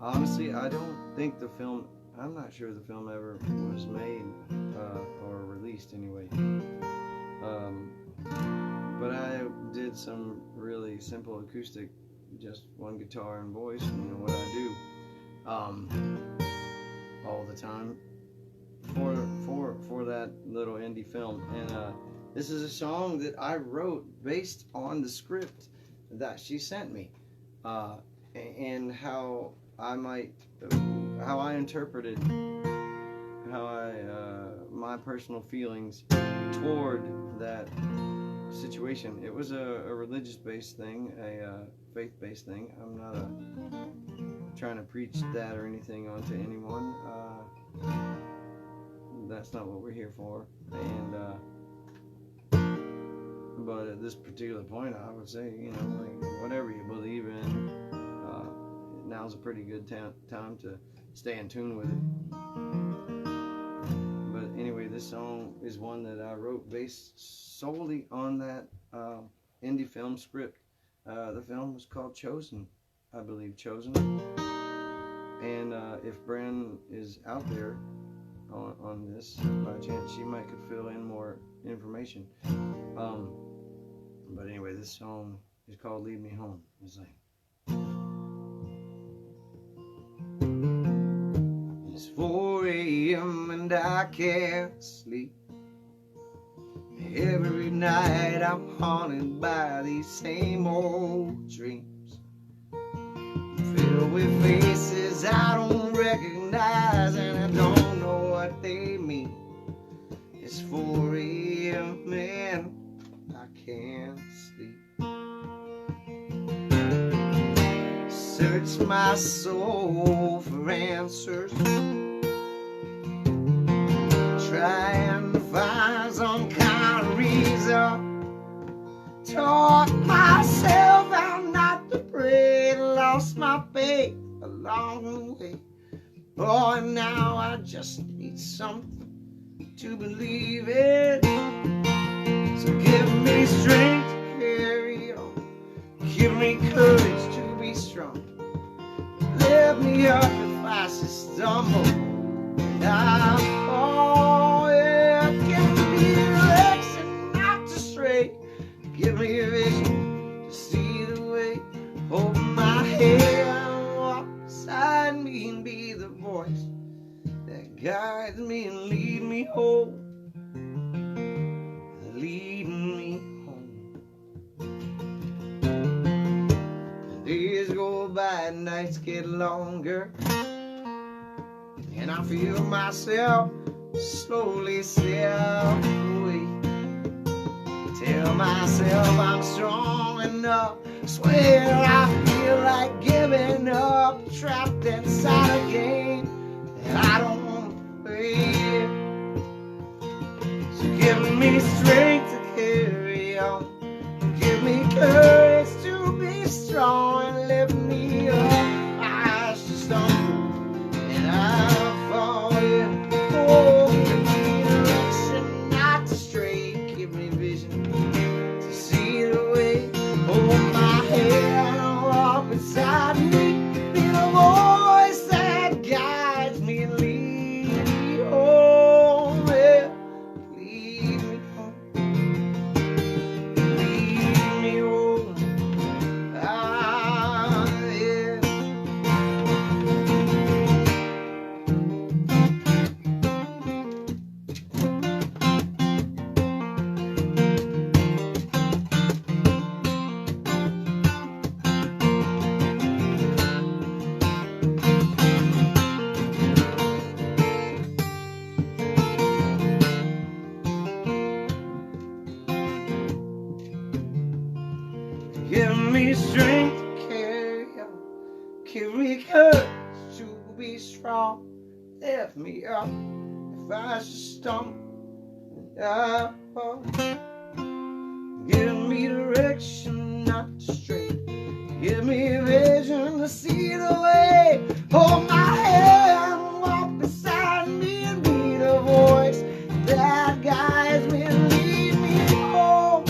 Honestly, I don't think the film, I'm not sure the film ever was made or released anyway. But I did some really simple acoustic, just one guitar and voice, what I do all the time for that little indie film. And this is a song that I wrote based on the script that she sent me, and how I interpreted my personal feelings toward that situation. It was a religious-based thing, a faith-based thing. I'm not trying to preach that or anything onto anyone. That's not what we're here for. And but at this particular point, I would say, whatever you believe in, now's a pretty good time to stay in tune with it. But anyway, this song is one that I wrote based solely on that indie film script. The film was called Chosen, I believe, Chosen. And if Bren is out there on this, by chance, she might could fill in more information. But anyway, this song is called Lead Me Home. It's like, it's 4 a.m. and I can't sleep. Every night I'm haunted by these same old dreams, filled with faces I don't recognize, and I don't know what they mean. It's 4 a.m. and I can't sleep. Search my soul for answers, trying to find some kind of reason. Taught myself how not to pray, lost my faith along the way. Oh, and now I just need something to believe in. So give me strength to carry on, give me courage to be strong. Lift me up if I should stumble and I fall. Yeah, give me direction not to stray. Give me a vision to see the way. Hold my hand, walk beside me, and be the voice that guides me and lead me home. Lead me home. Days go by, nights get longer, and I feel myself slowly slip away. Tell myself I'm strong enough. Swear I feel like giving up. Trapped inside a game that I don't want to play. So give me strength to carry on. Give me courage to be strong and lift me up. I should stumble and I fall. Yeah. Oh, give me direction, not to stray. Give me vision to see the way. Hold my hand and walk beside me. Be the voice that guides me and lead me home. Yeah. Lead me home. Lead me home. Ah, yeah. Give me strength to carry on. Give me courage to be strong. Lift me up if I should stumble and fall. Give me direction, not to stray. Give me vision to see the way. Hold my hand, walk beside me, and be the voice that guides me and lead me home.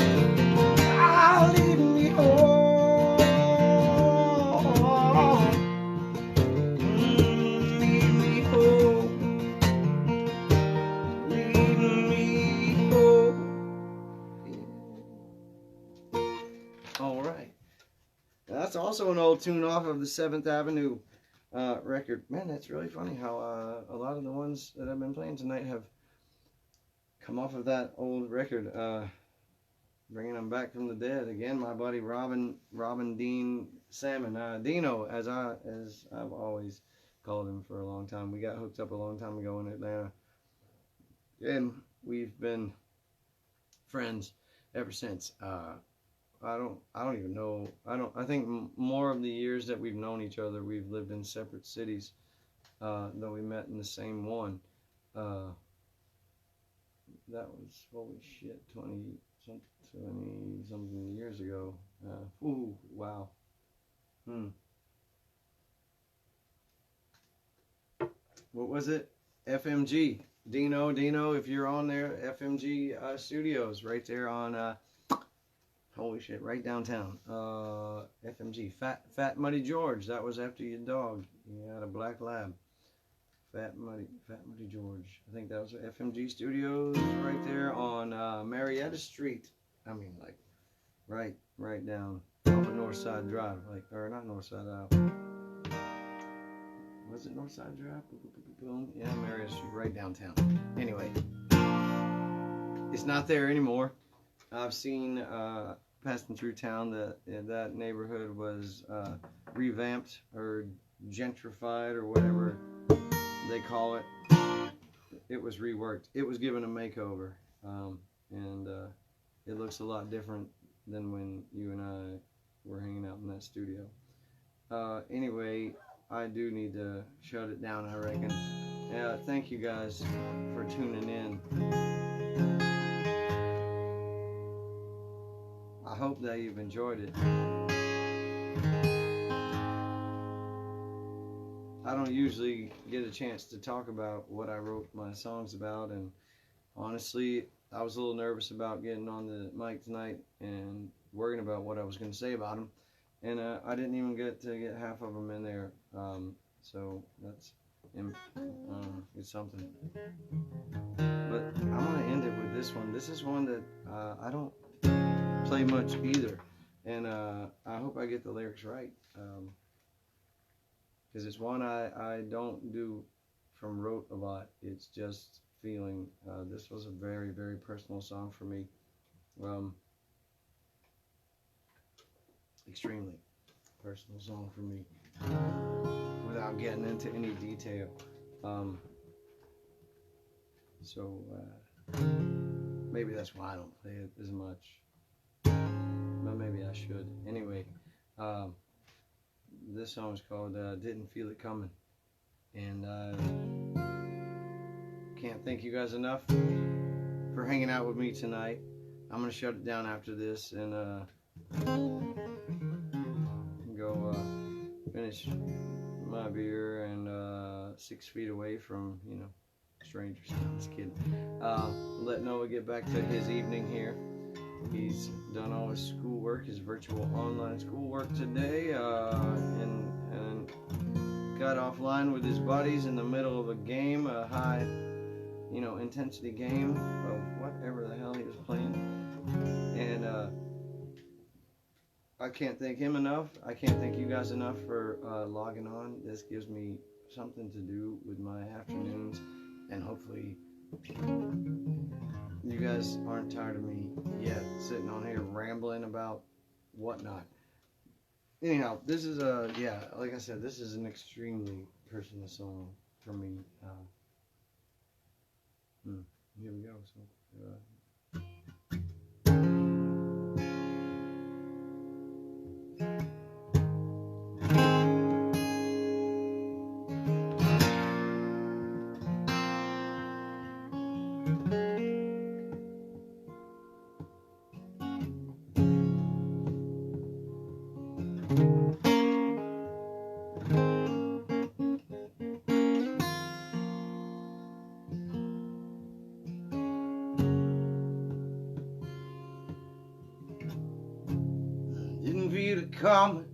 Ah, lead me home. Lead me home. Lead me home. All right. That's also an old tune off of the 7th Avenue record. Man, that's really funny how a lot of the ones that I've been playing tonight have come off of that old record. Bringing them back from the dead. Again, my buddy Robin Dean Salmon. Dino, as I've always called him for a long time. We got hooked up a long time ago in Atlanta. And we've been friends ever since. I don't even know. I think more of the years that we've known each other, we've lived in separate cities, though we met in the same one. That was, holy shit, 20 something years ago. Ooh, wow. What was it? FMG. Dino, if you're on there, FMG Studios, right there on holy shit, right downtown. FMG. Fat Muddy George. That was after your dog. You had a black lab. Fat Muddy George. I think that was FMG Studios right there on Marietta Street. I mean, like, right down off of Northside Drive. Like, or not Northside Drive. Was it Northside Drive? Boom. Yeah, Marietta Street, right downtown. Anyway, it's not there anymore. I've seen passing through town that neighborhood was revamped or gentrified or whatever they call it. It was reworked. It was given a makeover, and it looks a lot different than when you and I were hanging out in that studio. Anyway, I do need to shut it down, I reckon. Yeah, thank you guys for tuning in. I hope that you've enjoyed it. I don't usually get a chance to talk about what I wrote my songs about, and honestly, I was a little nervous about getting on the mic tonight and worrying about what I was going to say about them, and I didn't even get half of them in there, so that's it's something. But I'm going to end it with this one. This is one that I don't play much either, and I hope I get the lyrics right, because it's one I don't do from rote a lot. It's just feeling. This was a very, very personal song for me, extremely personal song for me, without getting into any detail. So maybe that's why I don't play it as much. But maybe I should. Anyway, this song is called Didn't Feel It Coming. And can't thank you guys enough for hanging out with me tonight. I'm going to shut it down after this and go finish my beer and 6 feet away from, strangers. I'm just kidding. Let Noah get back to his evening here. He's done all his schoolwork, his virtual online schoolwork today, and got offline with his buddies in the middle of a game, a high, intensity game of whatever the hell he was playing. And I can't thank him enough. I can't thank you guys enough for logging on. This gives me something to do with my afternoons, and hopefully you guys aren't tired of me yet, sitting on here rambling about whatnot. Anyhow, this is like I said, this is an extremely personal song for me. Here we go. So, didn't feel it coming,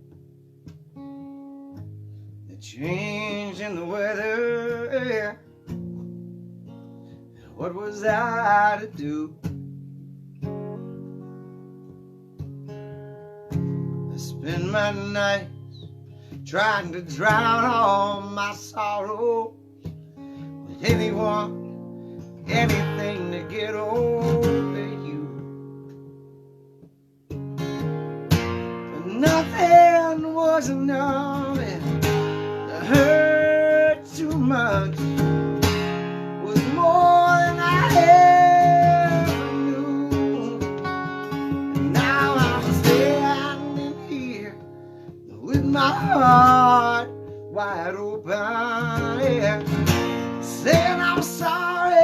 the change in the weather. What was I to do? I spend my nights trying to drown all my sorrow with anyone, anything to get over you. But nothing was enough, and it hurt too much. Was more than I ever knew. And now I'm standing here with my heart wide open, yeah, saying I'm sorry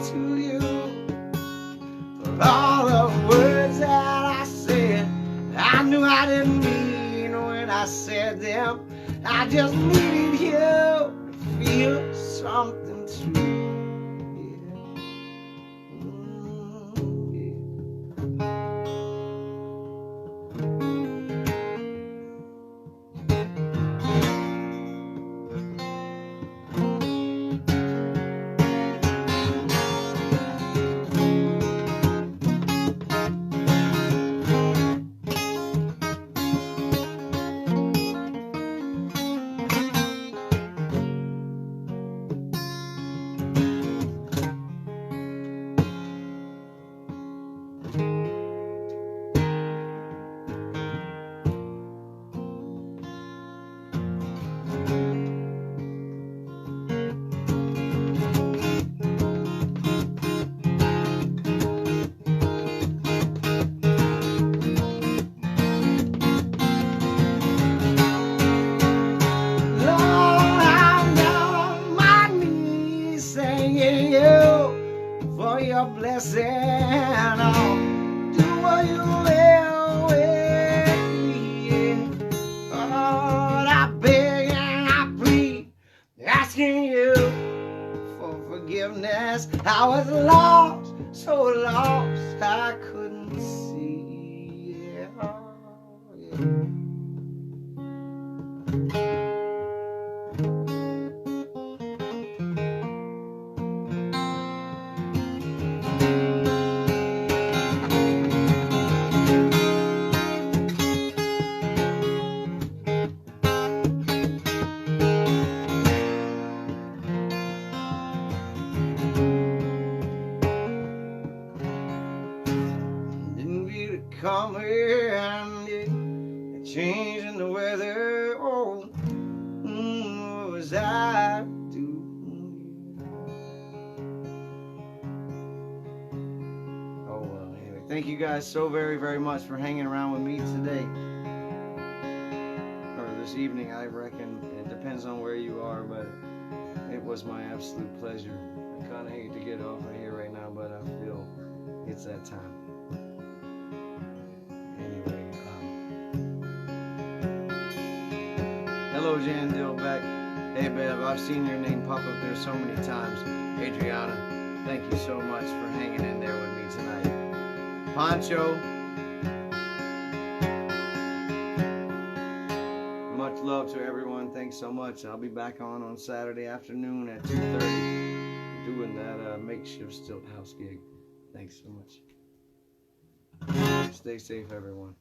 to you for all the words that I said. I knew I didn't mean when I said them. I just needed you to feel something true. For your blessing, I'll do what you will with me. Lord, I beg and I plead, asking you for forgiveness. I was lost, so lost I couldn't see. Yeah. Coming, changing the weather. Oh, what was I to do? Thank you guys so very, very much for hanging around with me today. Or this evening, I reckon. It depends on where you are, but it was my absolute pleasure. I kind of hate to get off of here right now, but I feel it's that time. Anyway, hello, Jan Dillbeck. Hey, Bev, I've seen your name pop up there so many times. Adriana, thank you so much for hanging in there with me tonight. Pancho, much love to everyone. Thanks so much. I'll be back on Saturday afternoon at 2:30 doing that makeshift stilt house gig. Thanks so much. Stay safe, everyone.